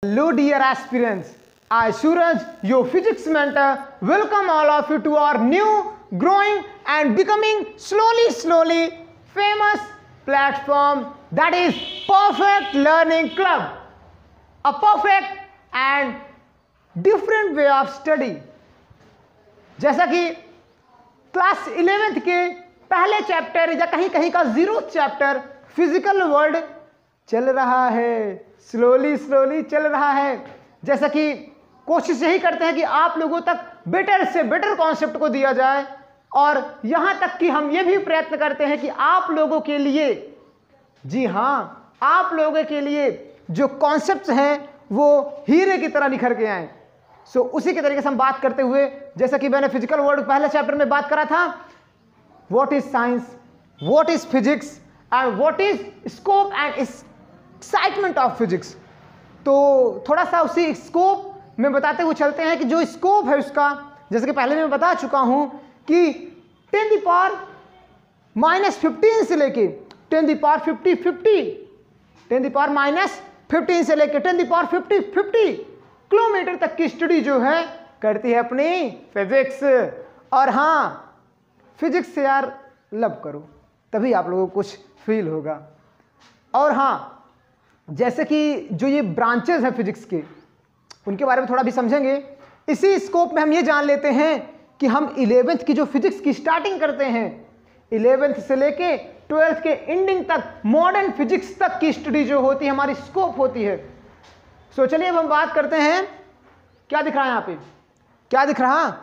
Hello dear aspirants, I Suraj, your physics mentor, welcome all of you to our new, growing and becoming slowly famous platform, that is Perfect Learning Club. A perfect and different way of study. जैसा कि class 11th के पहले chapter या कहीं कहीं का 0th chapter physical world चल रहा है, स्लोली चल रहा है। जैसा कि कोशिश यही करते हैं कि आप लोगों तक बेटर से बेटर कॉन्सेप्ट को दिया जाए, और यहां तक कि हम ये भी प्रयत्न करते हैं कि आप लोगों के लिए, जी हाँ, आप लोगों के लिए जो कॉन्सेप्ट्स हैं वो हीरे की तरह निखर के आए। सो उसी के तरीके से हम बात करते हुए, जैसा कि मैंने फिजिकल वर्ल्ड पहले चैप्टर में बात करा था, what is science, what is physics and what is scope and excitement of physics. तो थोड़ा सा उसी स्कोप में बताते हुए चलते हैं कि जो स्कोप है उसका, जैसे कि पहले मैं बता चुका हूं कि 10⁻⁻15 से लेके 10⁻⁻15 से लेके 10⁻⁻50 किलोमीटर तक की स्टडी जो है करती है अपनी फिजिक्स। और हाँ, फिजिक्स से यार लव करो, तभी आप लोगों को कुछ फील होगा। और हाँ, जैसे कि जो ये ब्रांचेस हैं फिजिक्स के, उनके बारे में थोड़ा भी समझेंगे। इसी स्कोप में हम ये जान लेते हैं कि हम 11th की जो फिजिक्स की स्टार्टिंग करते हैं, 11th से लेके 12th के एंडिंग तक मॉडर्न फिजिक्स तक की स्टडी जो होती है हमारी स्कोप होती है। सो चलिए अब हम बात करते हैं, क्या दिख रहा है यहाँ पे, क्या दिख रहा,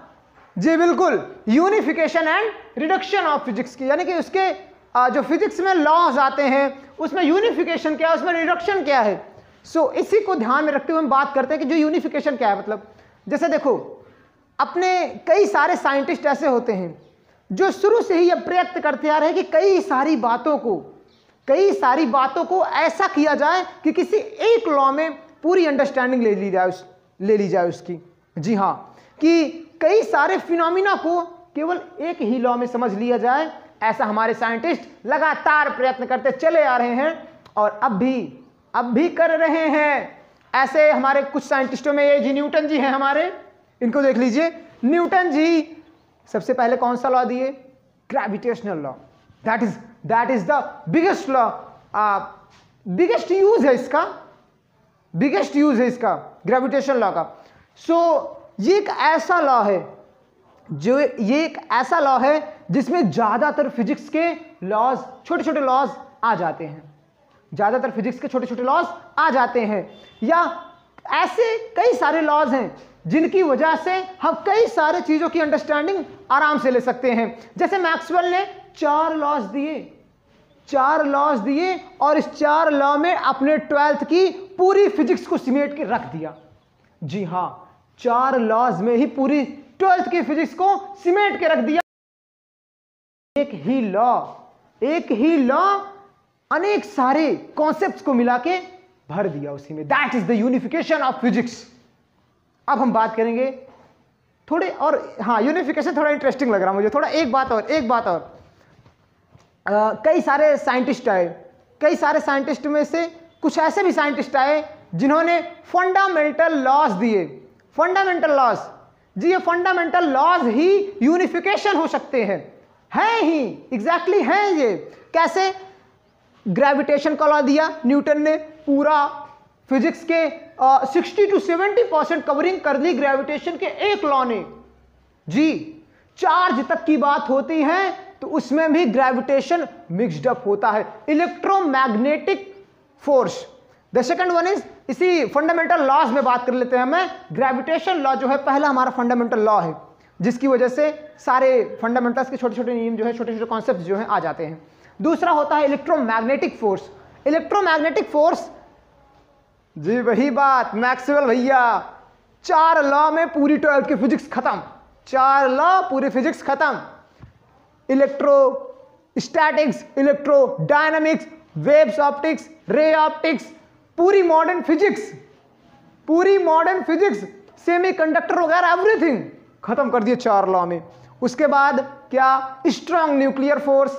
जी बिल्कुल, unification and reduction of physics की, यानी कि उसके जो फिजिक्स में लॉज आते हैं उसमें यूनिफिकेशन क्या है, उसमें रिडक्शन क्या है। सो इसी को ध्यान में रखते हुए हम बात करते हैं कि जो यूनिफिकेशन क्या है। मतलब जैसे देखो, अपने कई सारे साइंटिस्ट ऐसे होते हैं जो शुरू से ही यह प्रयत्न करते आ रहे हैं कि कई सारी बातों को ऐसा किया जाए कि किसी एक लॉ में पूरी अंडरस्टैंडिंग ले ली जाए उसकी। जी हाँ, कि कई सारे फिनोमिना को केवल एक ही लॉ में समझ लिया जाए, ऐसा हमारे साइंटिस्ट लगातार प्रयत्न करते चले आ रहे हैं और अब भी कर रहे हैं। ऐसे हमारे कुछ साइंटिस्टों में ये जी न्यूटन जी हैं हमारे, इनको देख लीजिए। न्यूटन जी सबसे पहले कौन सा लॉ दिए? Gravitational law. That is the biggest law, biggest use है इसका ग्रेविटेशनल लॉ का। सो ये एक ऐसा लॉ है जिसमें ज्यादातर फिजिक्स के लॉज, छोटे छोटे लॉज आ जाते हैं, या ऐसे कई सारे लॉज हैं जिनकी वजह से हम कई सारे चीजों की अंडरस्टैंडिंग आराम से ले सकते हैं। जैसे मैक्सवेल ने 4 लॉज दिए और इस 4 लॉ में अपने 12th की पूरी फिजिक्स को सिमेट के रख दिया। जी हां, 4 लॉज में ही पूरी 12th की फिजिक्स को सिमेट के रख दिया। एक ही लॉ अनेक सारे कॉन्सेप्ट्स को मिला के भर दिया उसी में। That is the unification of physics. अब हम बात करेंगे थोड़े और, हाँ, यूनिफिकेशन थोड़ा इंटरेस्टिंग लग रहा मुझे। थोड़ा एक बात और कई सारे साइंटिस्ट में से कुछ ऐसे भी साइंटिस्ट आए जिन्होंने फंडामेंटल लॉज दिए। जी, ये फंडामेंटल लॉज ही यूनिफिकेशन हो सकते हैं, एग्जैक्टली हैं ये। कैसे? ग्रेविटेशन का लॉ दिया न्यूटन ने, पूरा फिजिक्स के 60 to 70% कवरिंग कर दी ग्रेविटेशन के एक लॉ ने। जी, चार्ज तक की बात होती है तो उसमें भी ग्रेविटेशन मिक्स्ड अप होता है। Electromagnetic force, the second one is, इसी फंडामेंटल लॉज में बात कर लेते हैं। हमें ग्रेविटेशन लॉ जो है पहला हमारा फंडामेंटल लॉ है, जिसकी वजह से सारे फंडामेंटल्स के छोटे छोटे नियम जो है, छोटे छोटे कॉन्सेप्ट जो है आ जाते हैं। दूसरा होता है इलेक्ट्रोमैग्नेटिक फोर्स। जी वही बात, मैक्सवेल भैया, 4 लॉ में पूरी 12th की फिजिक्स खत्म, 4 लॉ पूरी फिजिक्स खत्म। Electrostatics, electrodynamics, waves optics, ray optics, पूरी मॉडर्न फिजिक्स, सेमीकंडक्टर वगैरह एवरीथिंग खत्म कर दिए 4 लॉ में। उसके बाद क्या? Strong nuclear force,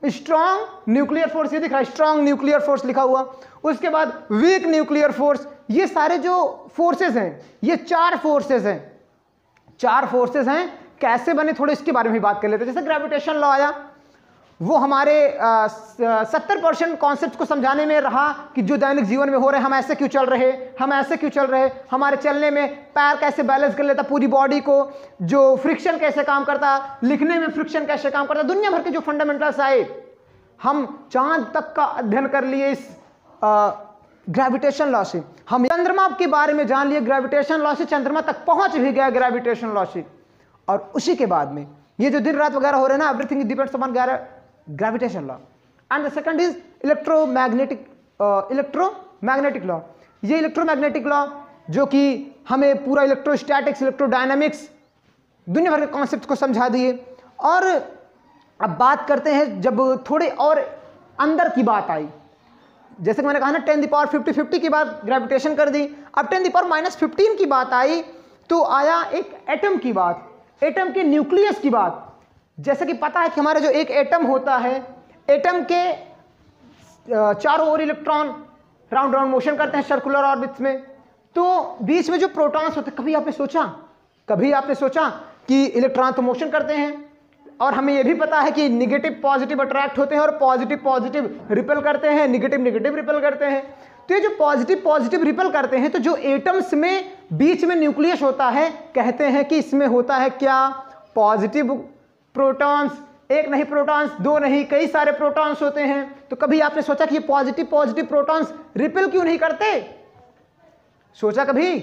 strong nuclear force, ये दिख रहा है स्ट्रॉन्ग न्यूक्लियर फोर्स लिखा हुआ। उसके बाद वीक न्यूक्लियर फोर्स। ये सारे जो फोर्सेस हैं, ये 4 फोर्सेस हैं, 4 फोर्सेस हैं। कैसे बने थोड़े इसके बारे में भी बात कर लेते हैं। जैसे ग्रेविटेशन लॉ आया, वो हमारे 70% कॉन्सेप्ट को समझाने में रहा कि जो दैनिक जीवन में हो रहे, हम ऐसे क्यों चल रहे, हम ऐसे क्यों चल रहे, हमारे चलने में पैर कैसे बैलेंस कर लेता पूरी बॉडी को, जो फ्रिक्शन कैसे काम करता, लिखने में फ्रिक्शन कैसे काम करता, दुनिया भर के जो फंडामेंटल्स आए। हम चांद तक का अध्ययन कर लिए इस ग्रेविटेशन लॉ से। हम चंद्रमा के बारे में जान लिए ग्रेविटेशन लॉ से, चंद्रमा तक पहुंच भी गया ग्रेविटेशन लॉ से। और उसी के बाद में ये जो दिन रात वगैरह हो रहे हैं ना, everything depends upon gravitation law. And the second is electromagnetic law. ये इलेक्ट्रोमैग्नेटिक लॉ जो कि हमें पूरा इलेक्ट्रोस्टैटिक्स, इलेक्ट्रोडायनामिक्स, दुनिया भर के कॉन्सेप्ट को समझा दिए। और अब बात करते हैं, जब थोड़े और अंदर की बात आई, जैसे कि मैंने कहा ना 10⁻50 की बात ग्रेविटेशन कर दी। अब 10⁻−15 की बात आई तो आया एक एटम की बात, एटम के न्यूक्लियस की बात। जैसे कि पता है कि हमारा जो एक एटम होता है, एटम के चारों ओर इलेक्ट्रॉन राउंड राउंड मोशन करते हैं सर्कुलर ऑर्बिट्स में। तो बीच में जो प्रोटॉन्स होते हैं, कभी आपने सोचा कि इलेक्ट्रॉन तो मोशन करते हैं, और हमें यह भी पता है कि निगेटिव पॉजिटिव अट्रैक्ट होते हैं और पॉजिटिव पॉजिटिव रिपेल करते हैं, निगेटिव निगेटिव रिपेल करते हैं। तो ये जो पॉजिटिव पॉजिटिव रिपेल करते हैं, तो जो एटम्स में बीच में न्यूक्लियस होता है, कहते हैं कि इसमें होता है क्या, पॉजिटिव प्रोटॉन्स। एक नहीं प्रोटॉन्स, 2 नहीं, कई सारे प्रोटॉन्स होते हैं। तो कभी आपने सोचा कि ये पॉजिटिव पॉजिटिव प्रोटॉन्स रिपेल क्यों नहीं करते? सोचा कभी?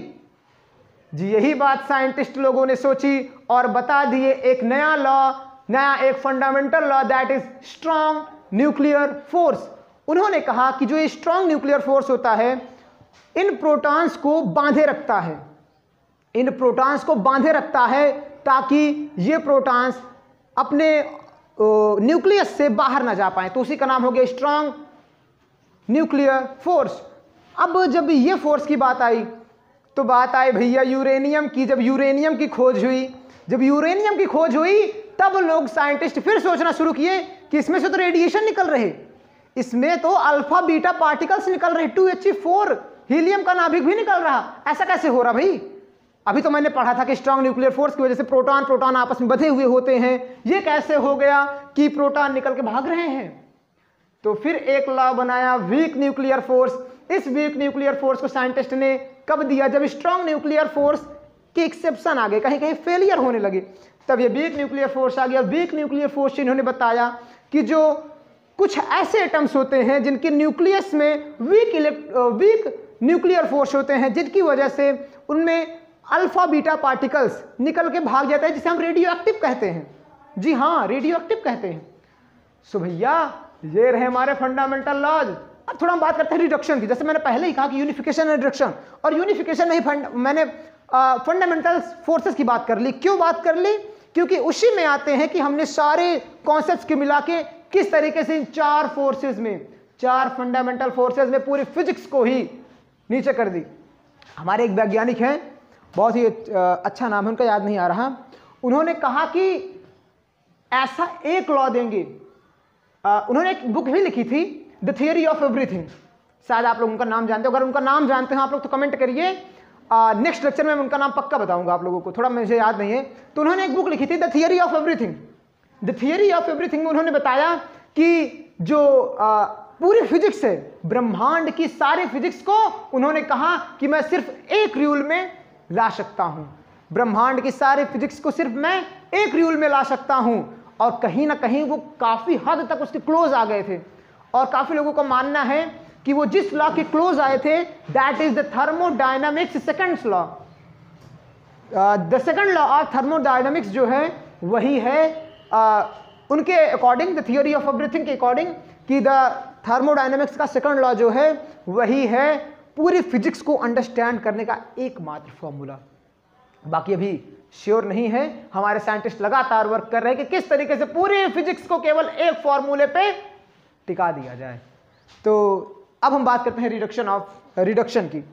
जी, यही बात साइंटिस्ट लोगों ने सोची और बता दिए एक नया लॉ, नया एक fundamental law, that is strong nuclear force. उन्होंने कहा कि जो ये स्ट्रॉन्ग न्यूक्लियर फोर्स होता है, इन प्रोटॉन्स को बांधे रखता है, इन प्रोटॉन्स को बांधे रखता है, ताकि ये प्रोटॉन्स अपने न्यूक्लियस से बाहर ना जा पाए। तो उसी का नाम हो गया स्ट्रॉन्ग न्यूक्लियर फोर्स। अब जब ये फोर्स की बात आई, तो बात आई भैया यूरेनियम की। जब यूरेनियम की खोज हुई, तब लोग साइंटिस्ट फिर सोचना शुरू किए कि इसमें से तो रेडिएशन निकल रहे, इसमें तो अल्फा बीटा पार्टिकल्स निकल रहे, 2He4 हीलियम का नाभिक भी निकल रहा, ऐसा कैसे हो रहा भाई? अभी तो मैंने पढ़ा था कि स्ट्रॉन्ग न्यूक्लियर फोर्स की वजह से प्रोटॉन आपस में बंधे हुए होते हैं, ये कैसे हो गया कि प्रोटॉन निकल के भाग रहे हैं? तो फिर एक लॉ बनाया, वीक न्यूक्लियर फोर्स। इस वीक न्यूक्लियर फोर्स को साइंटिस्ट ने कब दिया? जब स्ट्रॉन्ग न्यूक्लियर फोर्स के एक्सेप्शन आ गए, कहीं कहीं फेलियर होने लगे, तब ये वीक न्यूक्लियर फोर्स आ गया। वीक न्यूक्लियर फोर्स से इन्होंने बताया कि जो कुछ ऐसे एटम्स होते हैं जिनके न्यूक्लियस में वीक न्यूक्लियर फोर्स होते हैं, जिनकी वजह से उनमें अल्फा बीटा पार्टिकल्स निकल के भाग जाता है, जिसे हम रेडियो एक्टिव कहते हैं। जी हाँ, रेडियो एक्टिव कहते हैं। सो भैया, ये रहे हमारे फंडामेंटल लॉज। अब थोड़ा हम बात करते हैं रिडक्शन की। जैसे मैंने पहले ही कहा कि यूनिफिकेशन एंड रिडक्शन, और यूनिफिकेशन में ही मैंने फंडामेंटल फोर्सेस की बात कर ली। क्यों बात कर ली? क्योंकि उसी में आते हैं कि हमने सारे कॉन्सेप्ट्स के मिला के किस तरीके से इन 4 फोर्सेस में, 4 फंडामेंटल फोर्सेस में पूरी फिजिक्स को ही नीचे कर दी। हमारे एक वैज्ञानिक हैं, बहुत ही अच्छा नाम है उनका, याद नहीं आ रहा। उन्होंने कहा कि ऐसा एक लॉ देंगे। उन्होंने एक बुक भी लिखी थी, द थियरी ऑफ एवरीथिंग। शायद आप लोग उनका नाम जानते हो, अगर उनका नाम जानते हैं आप लोग तो कमेंट करिए। नेक्स्ट लेक्चर में मैं उनका नाम पक्का बताऊंगा आप लोगों को, थोड़ा मुझे याद नहीं है। तो उन्होंने एक बुक लिखी थी, the theory of everything. The theory of everything में उन्होंने बताया कि जो पूरी फिजिक्स है, ब्रह्मांड की सारी फिजिक्स को उन्होंने कहा कि मैं सिर्फ एक रूल में ला सकता हूं। ब्रह्मांड की सारी फिजिक्स को सिर्फ मैं एक रूल में ला सकता हूं। और कहीं ना कहीं वो काफी हद तक उसके क्लोज आ गए थे, और काफी लोगों का मानना है कि वो जिस लॉ के क्लोज आए थे, that is the thermodynamics second law. The second law of thermodynamics जो है वही है उनके according, the theory of everything के अकॉर्डिंग, कि द थर्मोडायनामिक्स का सेकंड लॉ जो है वही है पूरी फिजिक्स को अंडरस्टैंड करने का एकमात्र फॉर्मूला। बाकी अभी श्योर नहीं है, हमारे साइंटिस्ट लगातार वर्क कर रहे हैं कि किस तरीके से पूरी फिजिक्स को केवल एक फॉर्मूले पे टिका दिया जाए। तो अब हम बात करते हैं रिडक्शन की।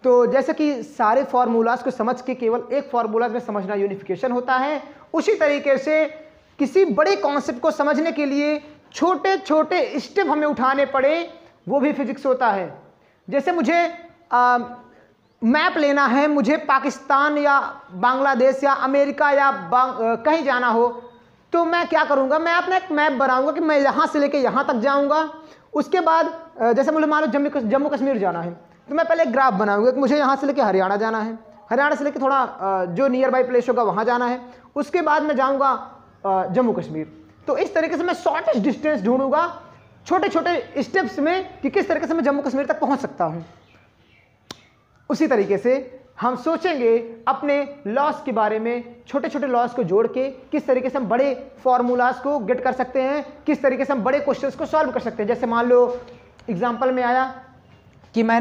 तो जैसे कि सारे फॉर्मूलाज को समझ के केवल एक फॉर्मूलाज में समझना यूनिफिकेशन होता है, उसी तरीके से किसी बड़े कॉन्सेप्ट को समझने के लिए छोटे छोटे स्टेप हमें उठाने पड़े, वो भी फिजिक्स होता है। जैसे मुझे मैप लेना है, मुझे पाकिस्तान या बांग्लादेश या अमेरिका या कहीं जाना हो, तो मैं क्या करूंगा, मैं अपना एक मैप बनाऊंगा कि मैं यहाँ से लेके यहाँ तक जाऊंगा। उसके बाद जैसे मुझे मान लो जम्मू कश्मीर जाना है, तो मैं पहले एक ग्राफ बनाऊंगा कि मुझे यहाँ से लेके हरियाणा जाना है, हरियाणा से लेके थोड़ा जो नियर बाई प्लेस होगा वहाँ जाना है, उसके बाद मैं जाऊँगा जम्मू कश्मीर। तो इस तरीके से मैं शॉर्टेस्ट डिस्टेंस ढूंढूंगा छोटे छोटे स्टेप्स में कि किस तरीके से मैं जम्मू कश्मीर तक पहुँच सकता हूँ। उसी तरीके से हम सोचेंगे अपने लॉस के बारे में, छोटे छोटे लॉस को जोड़ के किस तरीके से हम बड़े फॉर्मूलाज को गेट कर सकते हैं, किस तरीके से हम बड़े क्वेश्चंस को सॉल्व कर सकते हैं। जैसे मान लो एग्जांपल में आया कि मैं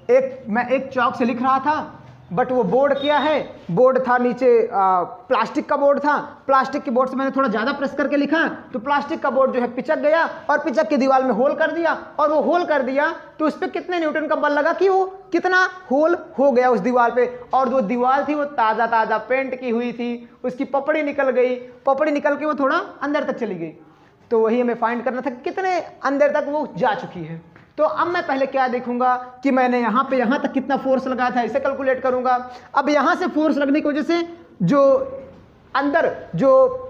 एक चौक से लिख रहा था, बट वो बोर्ड क्या है, बोर्ड था नीचे प्लास्टिक का बोर्ड था, प्लास्टिक के बोर्ड से मैंने थोड़ा ज़्यादा प्रेस करके लिखा, तो प्लास्टिक का बोर्ड जो है पिचक गया और पिचक के दीवार में होल कर दिया, और वो होल कर दिया तो उस पर कितने न्यूटन का बल लगा कि वो कितना होल हो गया उस दीवार पे। और जो दीवार थी वो ताज़ा ताज़ा पेंट की हुई थी, उसकी पपड़ी निकल गई, पपड़ी निकल के वो थोड़ा अंदर तक चली गई। तो वही हमें फाइंड करना था कितने अंदर तक वो जा चुकी है। तो अब मैं पहले क्या देखूंगा कि मैंने यहाँ पे यहाँ तक कितना फोर्स लगाया था, इसे कैलकुलेट करूंगा। अब यहाँ से फोर्स लगने की वजह से जो अंदर जो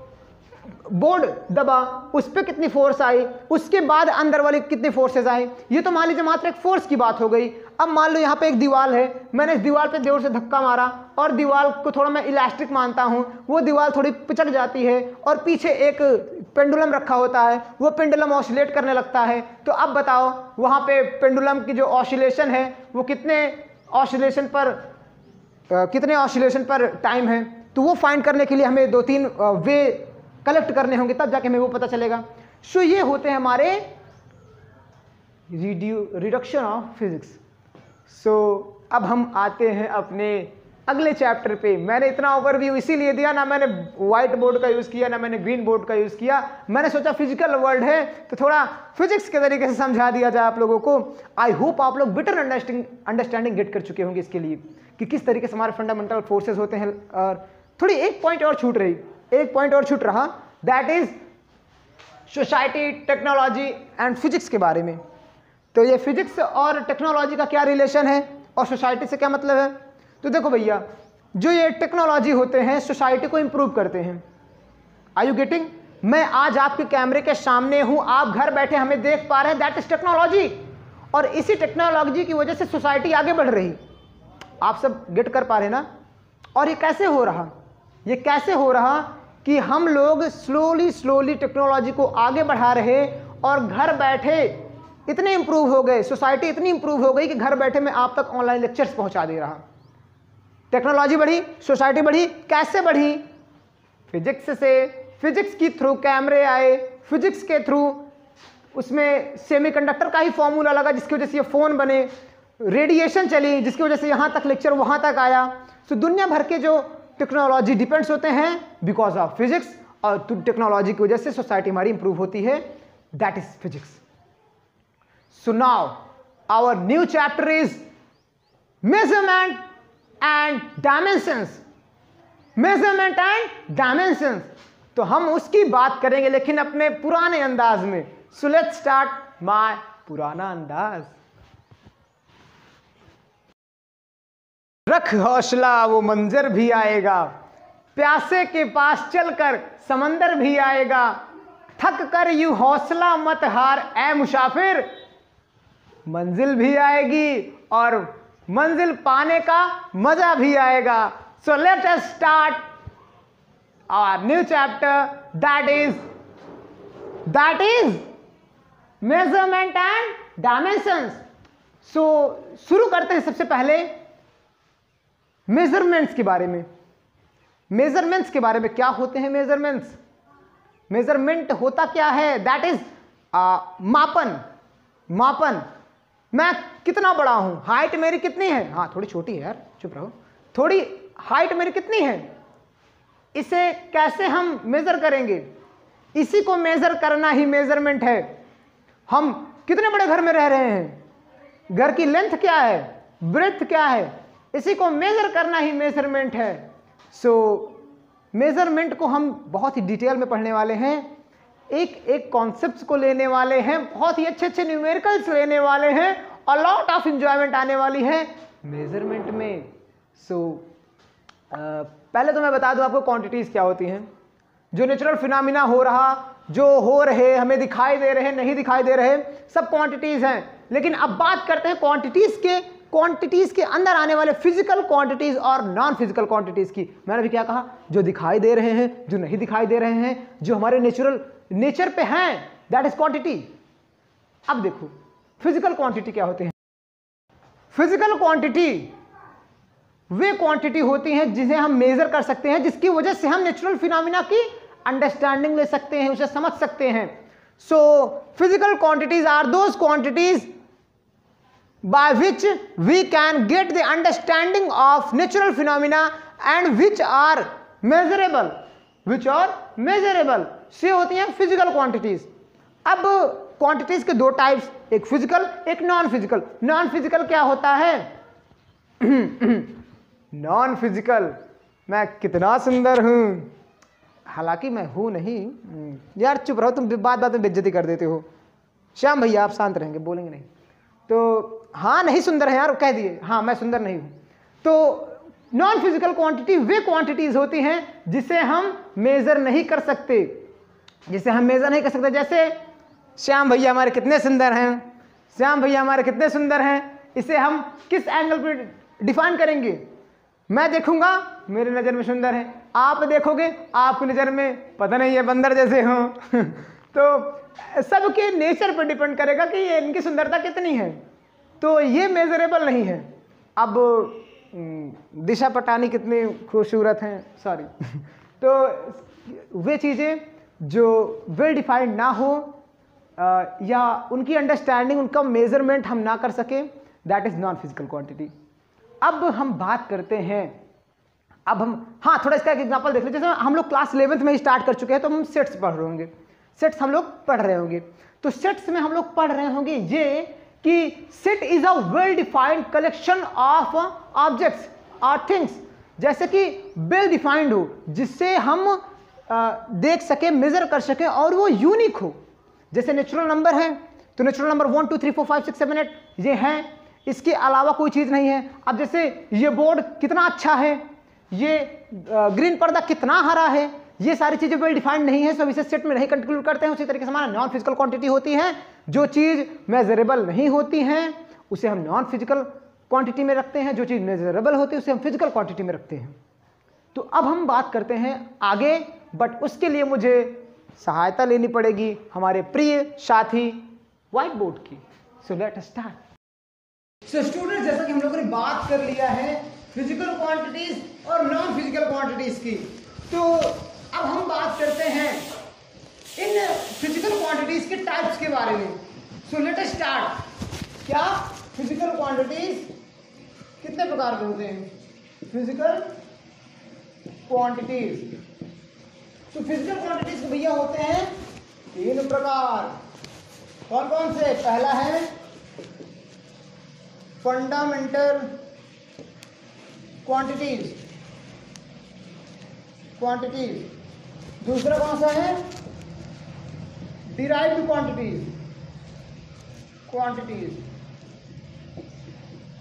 बोर्ड दबा उस पर कितनी फोर्स आई, उसके बाद अंदर वाली कितनी फोर्सेज आई, ये तो मान लीजिए मात्र एक फोर्स की बात हो गई। अब मान लो यहाँ पे एक दीवार है, मैंने इस दीवार पे जोर से धक्का मारा और दीवार को थोड़ा मैं इलास्टिक मानता हूँ, वो दीवार थोड़ी पिचक जाती है और पीछे एक पेंडुलम रखा होता है, वो पेंडुलम ऑसिलेट करने लगता है। तो अब बताओ वहाँ पे पेंडुलम की जो ऑसिलेशन है वो कितने ऑसिलेशन पर टाइम है, तो वो फाइंड करने के लिए हमें 2-3 वे कलेक्ट करने होंगे, तब जाके हमें वो पता चलेगा। सो ये होते हैं हमारे रिडक्शन ऑफ फिजिक्स। सो अब हम आते हैं अपने अगले चैप्टर पे। मैंने इतना ओवरव्यू इसीलिए दिया, ना मैंने व्हाइट बोर्ड का यूज़ किया ना मैंने ग्रीन बोर्ड का यूज़ किया। मैंने सोचा फिजिकल वर्ल्ड है तो थोड़ा फिजिक्स के तरीके से समझा दिया जाए आप लोगों को। आई होप आप लोग बेटर अंडरस्टैंडिंग गेट कर चुके होंगे इसके लिए कि किस तरीके से हमारे फंडामेंटल फोर्सेज होते हैं। और थोड़ी एक पॉइंट और छूट रहा, that is society, technology and physics के बारे में। तो ये फिजिक्स और टेक्नोलॉजी का क्या रिलेशन है और सोसाइटी से क्या मतलब है। तो देखो भैया, जो ये टेक्नोलॉजी होते हैं सोसाइटी को इंप्रूव करते हैं। Are you getting? मैं आज आपके कैमरे के सामने हूं, आप घर बैठे हमें देख पा रहे हैं, दैट इज टेक्नोलॉजी। और इसी टेक्नोलॉजी की वजह से सोसाइटी आगे बढ़ रही, आप सब गेट कर पा रहे ना। और ये कैसे हो रहा कि हम लोग स्लोली टेक्नोलॉजी को आगे बढ़ा रहे और घर बैठे इतने इंप्रूव हो गए, सोसाइटी इतनी इंप्रूव हो गई कि घर बैठे मैं आप तक ऑनलाइन लेक्चर्स पहुंचा दे रहा। टेक्नोलॉजी बढ़ी, सोसाइटी बढ़ी, कैसे बढ़ी? फिजिक्स से, फिजिक्स की थ्रू कैमरे आए, फिजिक्स के थ्रू उसमें सेमीकंडक्टर का ही फॉर्मूला लगा जिसकी वजह से ये फ़ोन बने, रेडिएशन चली जिसकी वजह से यहाँ तक लेक्चर वहाँ तक आया। तो दुनिया भर के जो टेक्नोलॉजी डिपेंड्स होते हैं बिकॉज ऑफ फिजिक्स, और टेक्नोलॉजी की वजह से सोसाइटी हमारी इंप्रूव होती है, that is physics. So now our new chapter is measurement and dimensions. तो हम उसकी बात करेंगे लेकिन अपने पुराने अंदाज में। सो लेट्स स्टार्ट माय पुराना अंदाज। रख हौसला वो मंजर भी आएगा, प्यासे के पास चलकर समंदर भी आएगा, थक कर यूं हौसला मत हार ऐ मुसाफिर, मंजिल भी आएगी और मंजिल पाने का मजा भी आएगा। So let us start our new chapter, that is measurement and dimensions. So शुरू करते हैं सबसे पहले मेजरमेंट्स के बारे में। क्या होते हैं मेजरमेंट्स? मेजरमेंट होता क्या है? दैट इज मापन। मैं कितना बड़ा हूं, हाइट मेरी कितनी है, हाँ थोड़ी छोटी है यार, चुप रहो, थोड़ी हाइट मेरी कितनी है, इसे कैसे हम मेजर करेंगे? इसी को मेजर करना ही मेजरमेंट है। हम कितने बड़े घर में रह रहे हैं, घर की लेंथ क्या है, ब्रेथ क्या है, इसी को मेजर करना ही मेजरमेंट है। सो मेजरमेंट को हम बहुत ही डिटेल में पढ़ने वाले हैं। एक एक कॉन्सेप्ट्स को लेने वाले हैं, बहुत ही अच्छे अच्छे न्यूमेरिकल्स लेने वाले हैं और लॉट ऑफ इंजॉयमेंट आने वाली है मेजरमेंट में। पहले तो मैं बता दूं आपको क्वांटिटीज क्या होती हैं। जो नेचुरल फिनोमिना हो रहा, जो हो रहे, हमें दिखाई दे रहे, नहीं दिखाई दे रहे, सब क्वांटिटीज हैं। लेकिन अब बात करते हैं क्वांटिटीज के अंदर आने वाले फिजिकल क्वांटिटीज और नॉन फिजिकल क्वांटिटीज की। मैंने अभी क्या कहा, जो दिखाई दे रहे हैं, जो नहीं दिखाई दे रहे हैं, जो हमारे नेचर पे हैं, दैट इज क्वांटिटी। अब देखो फिजिकल क्वांटिटी क्या होते हैं। फिजिकल क्वांटिटी वे क्वांटिटी होती हैं जिसे हम मेजर कर सकते हैं, जिसकी वजह से हम नेचुरल फिनोमिना की अंडरस्टैंडिंग ले सकते हैं, उसे समझ सकते हैं। So physical quantities are those quantities by which we can get the understanding of natural phenomena and which are measurable, से होती हैं फिजिकल क्वांटिटीज। अब क्वांटिटीज के दो टाइप्स, एक फिजिकल एक नॉन फिजिकल। नॉन फिजिकल क्या होता है? नॉन फिजिकल, मैं कितना सुंदर हूं, हालांकि मैं हूं नहीं। यार चुप रहो, तुम बात बात में बेइज्जती कर देते हो। श्याम भैया आप शांत रहेंगे, बोलेंगे नहीं। तो हाँ नहीं सुंदर है यार, कह दिए हाँ मैं सुंदर नहीं हूं। तो नॉन फिजिकल क्वांटिटी वे क्वांटिटीज होती हैं जिसे हम मेजर नहीं कर सकते, जैसे श्याम भैया हमारे कितने सुंदर हैं, इसे हम किस एंगल पर डिफाइन करेंगे? मैं देखूंगा मेरी नज़र में सुंदर है, आप देखोगे आपकी नज़र में पता नहीं है बंदर जैसे हो। तो सबके नेचर पर डिपेंड करेगा कि ये इनकी सुंदरता कितनी है, तो ये मेजरेबल नहीं है। अब दिशा पटानी कितनी खूबसूरत हैं, सॉरी। तो वे चीज़ें जो वेल डिफाइंड ना हो या उनकी अंडरस्टैंडिंग, उनका मेजरमेंट हम ना कर सके, that is non physical quantity. अब हम बात करते हैं, अब हम थोड़ा इसका एक एग्जांपल देख लें। जैसे हम लोग क्लास 11th में ही स्टार्ट कर चुके हैं, तो हम सेट्स पढ़ रहे होंगे, तो सेट्स में हम लोग पढ़ रहे होंगे ये कि set is a well defined collection of objects और थिंग्स, जैसे कि वेल डिफाइंड हो, जिससे हम देख सके, मेजर कर सके और वो यूनिक हो। जैसे नेचुरल नंबर है तो नेचुरल नंबर 1 2 3 4 5 6 7 8 ये हैं, इसके अलावा कोई चीज़ नहीं है। अब जैसे ये बोर्ड कितना अच्छा है, ये ग्रीन पर्दा कितना हरा है, ये सारी चीज़ें वेल डिफाइंड नहीं है, सब इसे सेट में नहीं कंक्लूड करते हैं। उसी तरीके से हमारा नॉन फिजिकल क्वांटिटी होती है, जो चीज़ मेजरेबल नहीं होती हैं उसे हम नॉन फिजिकल क्वांटिटी में रखते हैं, जो चीज़ मेजरेबल होती है उसे हम फिजिकल क्वांटिटी में रखते हैं। तो अब हम बात करते हैं आगे, बट उसके लिए मुझे सहायता लेनी पड़ेगी हमारे प्रिय साथी व्हाइट बोर्ड की। सो let us start. So students, जैसा कि हम लोगों ने बात कर लिया है फिजिकल क्वांटिटीज और नॉन फिजिकल क्वांटिटीज की, तो अब हम बात करते हैं इन फिजिकल क्वांटिटीज के टाइप्स के बारे में। सो लेट अस स्टार्ट। क्या फिजिकल क्वांटिटीज कितने प्रकार के होते हैं? फिजिकल क्वांटिटीज, तो फिजिकल क्वांटिटीज के भैया होते हैं 3 प्रकार। कौन कौन से? पहला है फंडामेंटल क्वांटिटीज, दूसरा कौन सा है? डिराइव्ड क्वांटिटीज,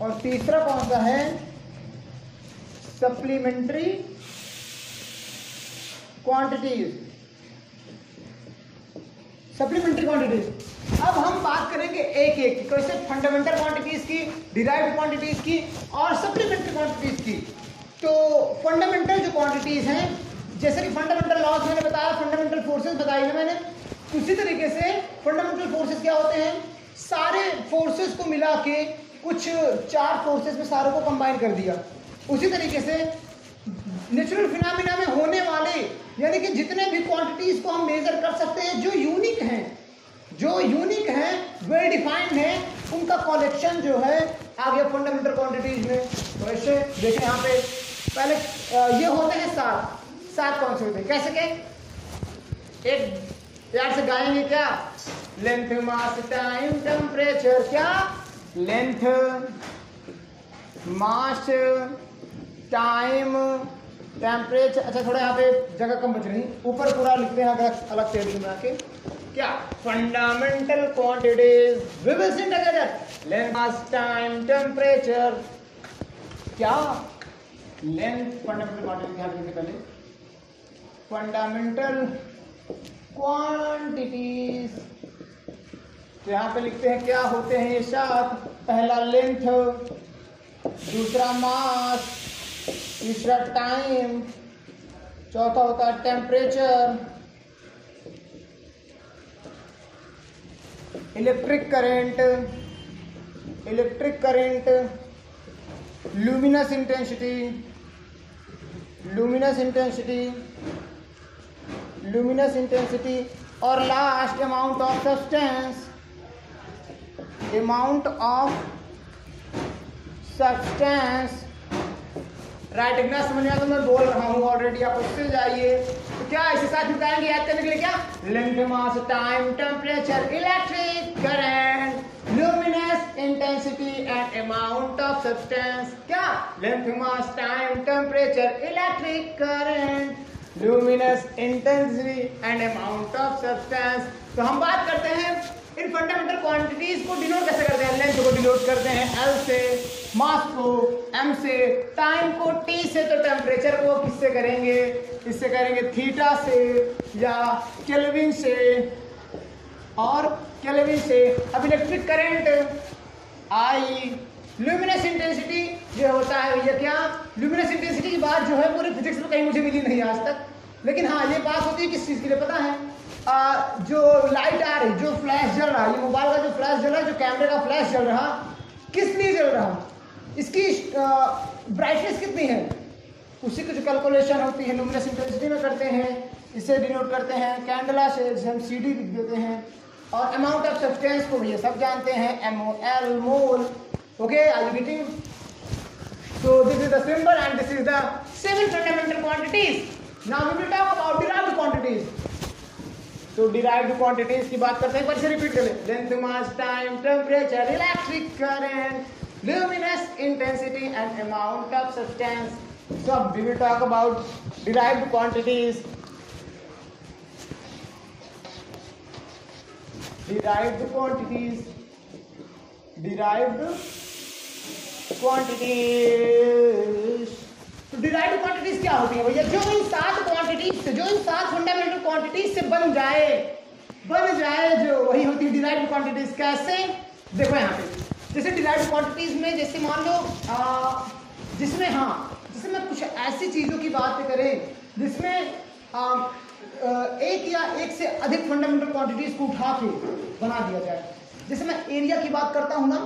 और तीसरा कौन सा है? Supplementary quantities. अब हम बात करेंगे एक एक की, कैसे फंडामेंटल क्वांटिटीज की, डिराइव्ड क्वांटिटीज की और सप्लीमेंट्री क्वांटिटीज की। तो फंडामेंटल जो क्वांटिटीज हैं, जैसे कि फंडामेंटल लॉज मैंने बताया, फंडामेंटल फोर्सेस बताई है मैंने, उसी तरीके से फंडामेंटल फोर्सेस क्या होते हैं? सारे फोर्सेस को मिला के कुछ 4 फोर्सेस में सारों को कंबाइन कर दिया। उसी तरीके से नेचुरल फिनोमिना में होने वाले, यानी कि जितने भी क्वांटिटीज को हम मेजर कर सकते हैं, जो यूनिक हैं, वेल डिफाइंड हैं, उनका कलेक्शन जो है आ गया फंडामेंटल क्वांटिटीज में। तो ऐसे देखिए यहाँ पे पहले ये होते हैं 7 कौन से होते हैं? कैसे के एक प्यार से गाएंगे क्या? Length, mass, time, temperature. क्या? Length, mass, time, temperature. अच्छा थोड़ा यहाँ पे जगह कम बच रही, ऊपर पूरा लिखते हैं अलग से बना के। क्या fundamental quantities we will see together length mass time temperature क्या लेंथ फंडामेंटल क्वांटिटी ध्यान रखिए पहले फंडामेंटल क्वांटिटीज तो यहाँ पे लिखते हैं क्या होते हैं ये सात पहला लेंथ दूसरा मास तीसरा टाइम चौथा होता है temperature electric current luminous intensity और last amount of substance right इतना समझ में तो मैं बोल रहा हूँ ऑलरेडी आप उससे जाइए तो क्या इसे साथ बताएंगे याद करने के लिए क्या length mass time temperature electric current luminous intensity and amount of substance क्या length mass time temperature electric current luminous intensity and amount of substance. तो हम बात करते हैं इन फंडामेंटल क्वांटिटीज को डिनोट कैसे करते हैं लेंथ को डिनोट करते हैं L से मास को M से टाइम को T से तो टेम्परेचर को किससे करेंगे इससे करेंगे थीटा से या केल्विन से और केल्विन से। अब electric current I luminous intensity जो होता है ये क्या लुमिनस इंटेंसिटी की बात जो है पूरे फिजिक्स में कहीं मुझे मिली नहीं आज तक लेकिन हाँ ये बात होती है किस चीज़ के लिए पता है जो लाइट आ रही जो फ्लैश जल रहा है ये मोबाइल का जो फ्लैश जल रहा है जो कैमरे का फ्लैश जल रहा किस लिए जल रहा इसकी ब्राइटनेस कितनी है उसी की जो कैलकुलेशन होती है लुमिनस इंटेंसिटी में करते हैं इसे डिनोट करते हैं कैंडला से हम CD लिख देते हैं और अमाउंट ऑफ सब्सटेंस को ये सब जानते हैं MOL mole okay are you getting so this is the symbol and this is the 7 fundamental quantities now we will talk about derived quantities तो डिराइव्ड क्वांटिटीज की बात करते हैं एक बार से रिपीट कर ले length mass time temperature electric current luminous intensity and amount of substance so we will talk about derived quantities derived quantities तो डिराइव्ड क्वांटिटीज क्या होती है भैया जो इन 7 क्वांटिटीज से जो इन 7 फंडामेंटल क्वांटिटीज से बन जाए जो वही होती है डिराइव्ड क्वांटिटीज। कैसे देखो यहाँ पे जैसे डिराइव्ड क्वांटिटीज में जैसे मान लो जिसमें कुछ ऐसी चीजों की बात करें जिसमें एक या एक से अधिक फंडामेंटल क्वांटिटीज को उठा के बना दिया जाए। जैसे मैं एरिया की बात करता हूँ ना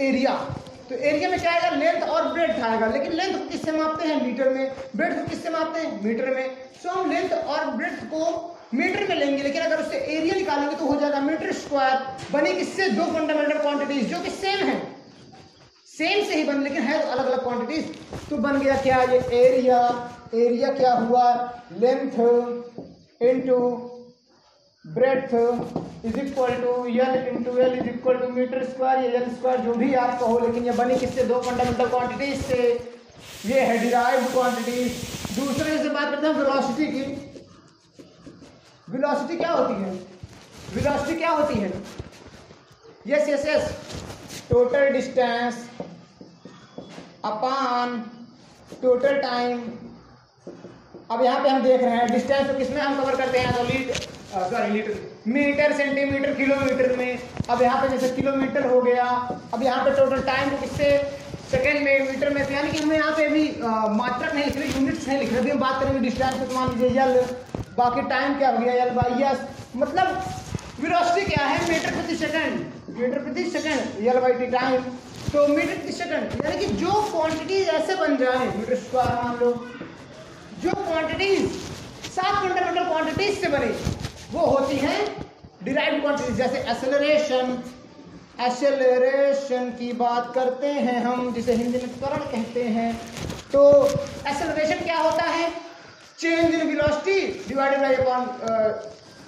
एरिया तो एरिया में क्या आएगा लेंथ और ब्रेड्थ आएगा लेकिन लेंथ को किससे मापते हैं मीटर में ब्रेड्थ को किससे मापते हैं मीटर में। सो हम लेंथ और ब्रेड्थ को मीटर में लेंगे लेकिन अगर उससे एरिया निकालेंगे तो हो जाएगा मीटर स्क्वायर। बनी किससे दो फंडामेंटल क्वांटिटीज जो कि सेम है सेम से ही बन लेकिन है तो अलग अलग क्वांटिटीज तो बन गया क्या ये एरिया क्या हुआ length into breadth is equal to L into L is equal to metre square या L स्क्वायर जो भी आप कहो लेकिन ये बनी किससे दो फंडामेंटल क्वांटिटीज से ये है डिराइव्ड क्वांटिटीज। दूसरे से बात करते हैं वेलोसिटी की। वेलोसिटी क्या होती है yes total distance upon total time. अब यहाँ पे हम देख रहे हैं डिस्टेंस तो किसमें हम कवर करते हैं तो मीटर सेंटीमीटर किलोमीटर में। अब यहाँ पे जैसे किलोमीटर हो गया अब यहाँ पे टोटल टाइम को किससे सेकंड में मीटर में तो यानी कि हमें यहाँ पे भी मात्रक नहीं लिख रहे यूनिट्स नहीं लिख रहे। अभी हम बात करेंगे डिस्टेंस पे तो मान लीजिए L बाकी टाइम क्या हो गया L/S मतलब वेलोसिटी क्या है मीटर प्रति सेकंड L/T टाइम तो मीटर प्रति सेकंड यानी कि जो क्वांटिटीज ऐसे बन जाए मीटर स्क्वायर मान लो जो क्वांटिटीज 7 फंडामेंटल क्वांटिटीज से बने वो होती हैं डिराइव्ड क्वांटिटीज। जैसे एक्सेलरेशन की बात करते हैं हम जिसे हिंदी में त्वरण कहते हैं तो एक्सेलरेशन क्या होता है change in velocity divided by upon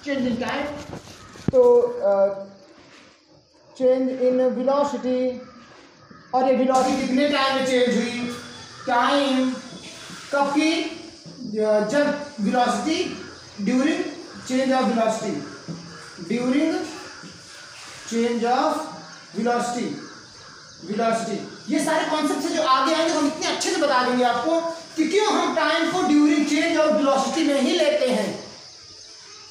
change in time. तो चेंज इन वेलोसिटी और ये वेलोसिटी कितने टाइम में चेंज हुई टाइम कब की जब velocity during change of velocity during change of velocity. ये सारे कॉन्सेप्ट जो आगे आएंगे हम इतने अच्छे से बता देंगे आपको कि क्यों हम टाइम को ड्यूरिंग चेंज ऑफ वेलोसिटी में ही लेते हैं।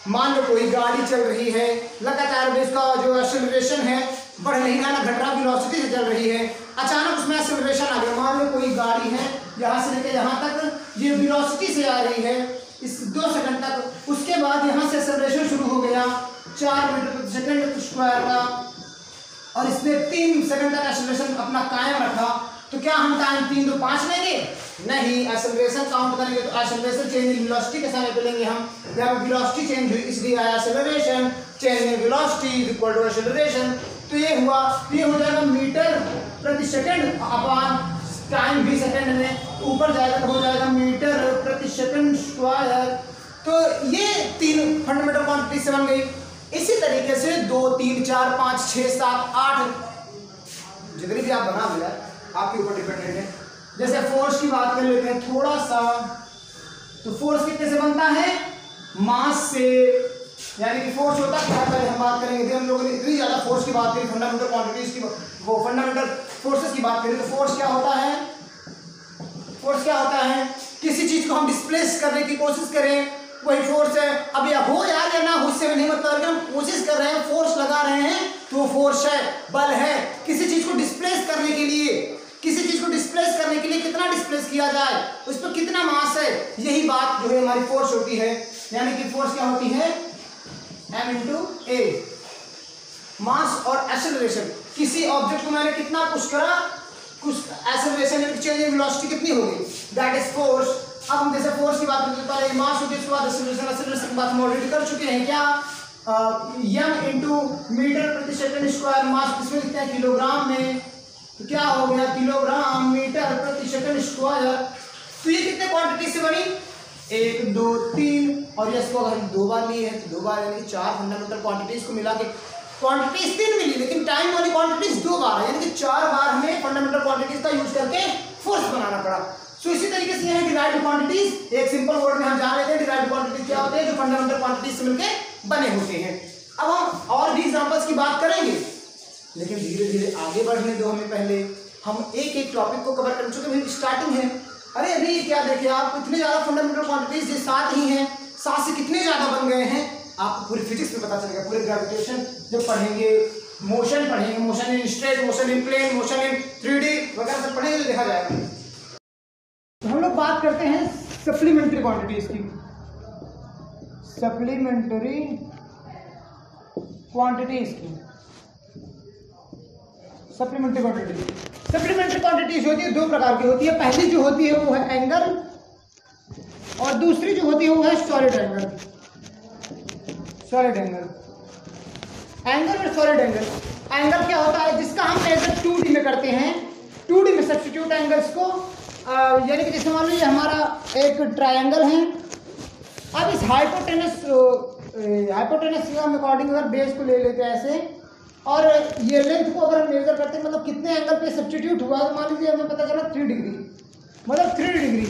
मान लो कोई गाड़ी चल रही है, लगातार इसका जो एक्सेलरेशन है बढ़ नहीं रहा ना घट रहा, वेलोसिटी से चल रही है, अचानक उसमें एक्सेलरेशन आ गया। मान लो कोई गाड़ी है यहाँ से लेकर यहाँ तक, ये वेलोसिटी से आ रही है इस 2 सेकंड तक, उसके बाद यहाँ से एक्सेलरेशन शुरू हो गया 4 मीटर प्रति सेकंड स्क्वायर का, और इसने 3 सेकंड तक एक्सेलरेशन अपना कायम रखा, तो क्या हम टाइम 3 2 5 लेंगे? नहीं, एक्सेलरेशन काउंट करेंगे तो एक्सेलरेशन चेंज इन वेलोसिटी के समय पे लेंगे हम। यहाँ पे वेलोसिटी चेंज हुई इसलिए आया acceleration, change in velocity is equal to acceleration. तो ये हुआ, ये हो जाएगा मीटर प्रति सेकंड अपॉन टाइम भी सेकंड में, ऊपर जाएगा तो हो जाएगा मीटर प्रति सेकंड स्क्वायर। तो ये 3 फंडामेंटल क्वांटिटी से बन गई। इसी तरीके से 2 3 4 5 6 7 8 जितनी भी आप बना लिया आपके ऊपर डिपेंडेंट है। जैसे फोर्स की बात कर लेते हैं थोड़ा सा, तो फोर्स कितने से बनता है? मास से, यानी कि फोर्स होता है, पहले हम बात करेंगे। हम लोगों ने इतनी ज्यादा फोर्स की बात करी, फंडामेंटल क्वांटिटीज की, वो फंडामेंटल फोर्सेस की बात करें तो फोर्स क्या होता है? फोर्स क्या होता है? किसी चीज को हम डिस्प्लेस करने की कोशिश करें, वही फोर्स है। अब या हो यार या ना हो, उससे नहीं मतलब कि हम कोशिश कर रहे हैं, फोर्स लगा रहे हैं तो वो फोर्स है, बल है। किसी चीज को डिस्प्लेस करने के लिए, किसी चीज को डिस्प्लेस करने के लिए कितना डिस्प्लेस किया जाए, उस पर कितना मास है, यही बात जो है हमारी फोर्स होती है। यानी कि फोर्स क्या होती है? m × a। मास और एक्सेलरेशन, किसी ऑब्जेक्ट को मैंने कितना पुश करा, कुछ एक्सेलरेशन यानी चेंज इन वेलोसिटी कितनी होगी, दैट इज फोर्स। अब हम जैसे फोर्स की बात करते हैं, पहले मास होती है, उसके बाद एक्सेलरेशन की बात हम ऑलरेडी कर चुके हैं। क्या m × मीटर प्रति सेकंड स्क्वायर, मास किसमें लिखते हैं? किलोग्राम में, तो क्या हो गया? किलोग्राम मीटर प्रति सेकंड स्क्वायर। तो ये कितने क्वांटिटी से बनी? 1 2 3, और इसको अगर 2 बार लिए हैं तो 2 बार, यानी कि 4 फंडामेंटल क्वांटिटीज को मिला के क्वांटिटीज 3 मिली, लेकिन टाइम वाली क्वांटिटीज 2 बार है, यानी कि 4 बार हमें फंडामेंटल क्वांटिटीज का यूज करके फोर्स बनाना पड़ा। सो इसी तरीके से यह डिराइव्ड क्वांटिटीज, एक सिंपल वर्ड में हम जान लेते हैं डिराइव्ड क्वांटिटीज क्या होते हैं, जो फंडामेंटल क्वांटिटीज से मिलकर बने होते हैं। अब हम और भी एग्जांपल्स की बात करेंगे, लेकिन धीरे धीरे आगे बढ़ने दो हमें। पहले हम एक टॉपिक को कवर कर चुके हैं, स्टार्टिंग है। अरे अभी क्या देखिए आप, इतने ज्यादा फंडामेंटल क्वांटिटीज ये 7 ही हैं, 7 से कितने ज्यादा बन गए हैं आपको पूरी फिजिक्स में पता चलेगा। पूरे ग्रेविटेशन जब पढ़ेंगे, मोशन पढ़ेंगे, motion in straight, motion in plane, motion in 3D वगैरह सब पढ़ेंगे तो देखा जाएगा। तो हम लोग बात करते हैं सप्लीमेंट्री क्वांटिटीज की। सप्लीमेंट्री क्वांटिटीज की, सप्लीमेंट्री क्वांटिटीज होती है 2 प्रकार की होती है। पहली जो होती है वो है एंगल, और दूसरी जो होती है वो है solid angle. Solid angle, angle और सॉलिड एंगल। एंगल क्या होता है? जिसका हम मेजर 2D में करते हैं, 2D में सब्स्टिट्यूट एंगल्स को, यानी कि जैसे मान लीजिए हमारा एक ट्रायंगल है। अब इस हाइपोटेनस के अकॉर्डिंग अगर बेस को ले लेते हैं ऐसे, और ये लेंथ को अगर हम मेजर करते हैं, मतलब कितने एंगल पे सब्स्टिट्यूट हुआ, तो मान लीजिए हमें पता चला 3 डिग्री, मतलब 3 डिग्री।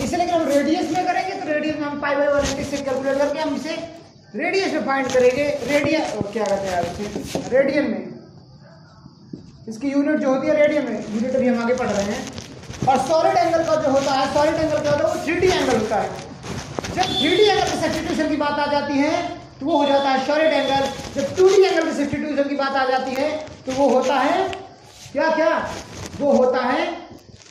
इसलिए अगर हम रेडियस में करेंगे तो रेडियस में हम π/180 से कैलकुलेट करके हम इसे रेडियस में फाइंड करेंगे। क्या कहते हैं यार, रेडियन में, इसकी यूनिट जो होती है रेडियन में, यूनिट अभी हम आगे पढ़ रहे हैं। और सॉलिड एंगल का जो होता है, सॉलिड एंगल क्या होता है, वो 3D एंगल होता है। जब 3D एंगल की सब्स्टिट्यूशन की बात आ जाती है तो वो हो जाता है सॉलिड एंगल। जब 2D एंगल की सब्स्टिट्यूशन की बात आ जाती है तो वो होता है क्या वो होता है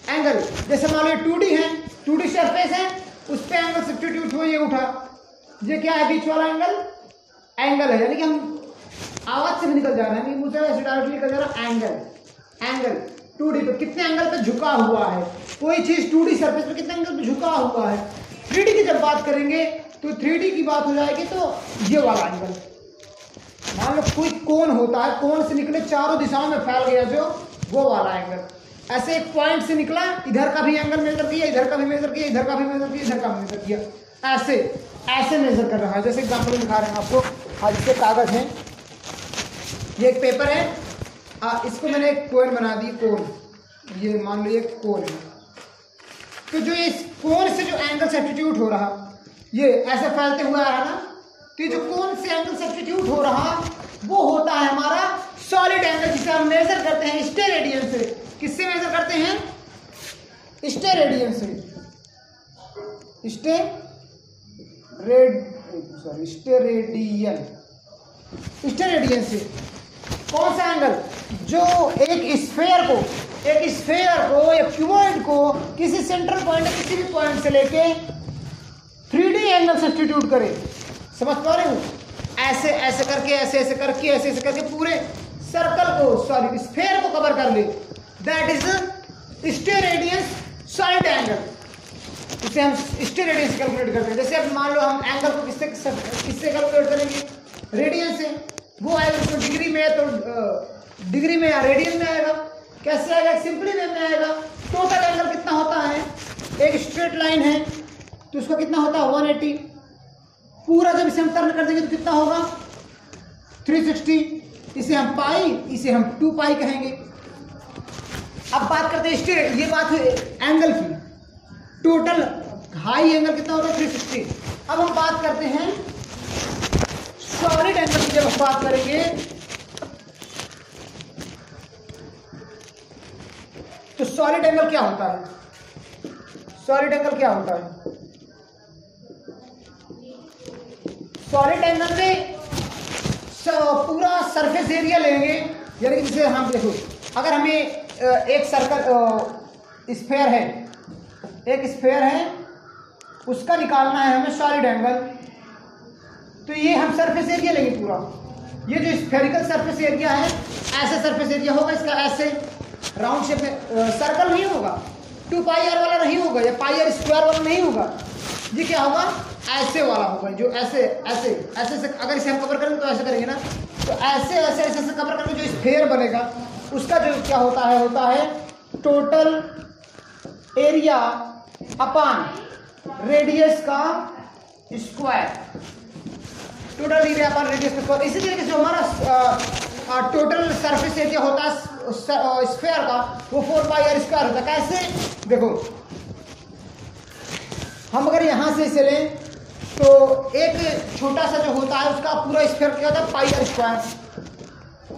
एंगल। जैसे मान लो 2D है, 2D सरफेस है, उस पे एंगल सब्स्टिट्यूट हुआ, ये उठा, ये क्या है? बीच वाला एंगल है, यानी कि हम आवाज से भी निकल जा रहे हैं, मुझे ऐसे डायरेक्टली निकल जा रहा है एंगल 2D पे कितने एंगल पे झुका हुआ है। कोई चीज 2D सरफेस पे कितने एंगल पे झुका हुआ है। 3D की जब बात करेंगे तो 3D की बात हो जाएगी तो ये वाला एंगल। मान लो कोई कोन होता है, कोन से निकले चारों दिशाओं में फैल गया जो, वो वाला एंगल। ऐसे एक पॉइंट से निकला, इधर का भी एंगल मेजर किया, इधर का भी मेजर किया, इधर का भी मेजर किया, इधर का भी मेजर किया, ऐसे मेजर कर रहा है। जैसे एग्जाम्पल दिखा रहे हैं आपको, आज इसके कागज है, ये एक पेपर है, इसको मैंने एक कोन बना दी, कोन, ये मान लो ये कोन है। तो जो इस कोन से जो एंगल सब्स्टिट्यूट हो रहा, ये ऐसे फैलते हुए आ रहा ना, तो जो कौन से एंगल सब्स्टिट्यूट हो रहा वो होता है हमारा सॉलिड एंगल, जिसे हम मेजर करते हैं स्टेरेडियन से। किससे मेजर करते हैं? स्टेरेडियन से। स्टेरेडियन से कौन सा एंगल? जो एक स्फेयर को या क्यूबॉइड को किसी सेंट्रल पॉइंट किसी भी पॉइंट से लेके 3D एंगल सब्स्टिट्यूट करे। समझ पा रहे हो? ऐसे ऐसे करके ऐसे करके पूरे सर्कल को स्फेयर को कवर कर ले, that is steradian solid angle. इसे हम स्टेरेडियन से कैलकुलेट करते हैं। जैसे अब मान लो हम एंगल को किससे कैलकुलेट करेंगे? रेडियन से। वो आएगा तो डिग्री में है तो डिग्री में या रेडियन में आएगा। कैसे आएगा? सिंपली वे में आएगा। टोटल एंगल कितना होता है? एक स्ट्रेट लाइन है तो उसका कितना होता है? 180। पूरा जब इसे हम टर्न कर देंगे तो कितना होगा? 360। इसे हम पाई, इसे हम 2 पाई कहेंगे। अब बात करते हैं स्ट्रेट, ये बात है एंगल की। टोटल हाई एंगल कितना होता है? 360। अब हम बात करते हैं सॉलिड एंगल की। जब हम बात करेंगे तो सॉलिड एंगल क्या होता है? सॉलिड एंगल क्या होता है? सॉलिड एंगल में पूरा सरफेस एरिया लेंगे, यानी कि जैसे हम देखो, अगर हमें एक सर्कल स्फेयर है उसका निकालना है हमें सॉलिड एंगल, तो ये हम सरफेस एरिया लेंगे पूरा। ये जो स्फेरिकल सरफेस एरिया है, ऐसे सरफेस एरिया होगा इसका, ऐसे राउंड शेप में। सर्कल नहीं होगा, 2 पाई आर वाला नहीं होगा या पाई आर स्क्वायर वाला नहीं होगा। ये क्या होगा? ऐसे वाला होगा, जो ऐसे से अगर इसे हम कवर करेंगे तो ऐसे करेंगे ना, तो ऐसे कवर करके जो स्फेयर बनेगा उसका जो क्या होता है टोटल एरिया अपॉन रेडियस का square. Total area upon radius का स्क्वायर। इसी तरीके से हमारा टोटल सरफेस एरिया होता है स्फेयर का, वो 4 पाई आर स्क्वायर होता है। कैसे? देखो, हम अगर यहां से इसे लें तो एक छोटा सा जो होता है उसका पूरा स्फेयर क्या होता है? Pi r square,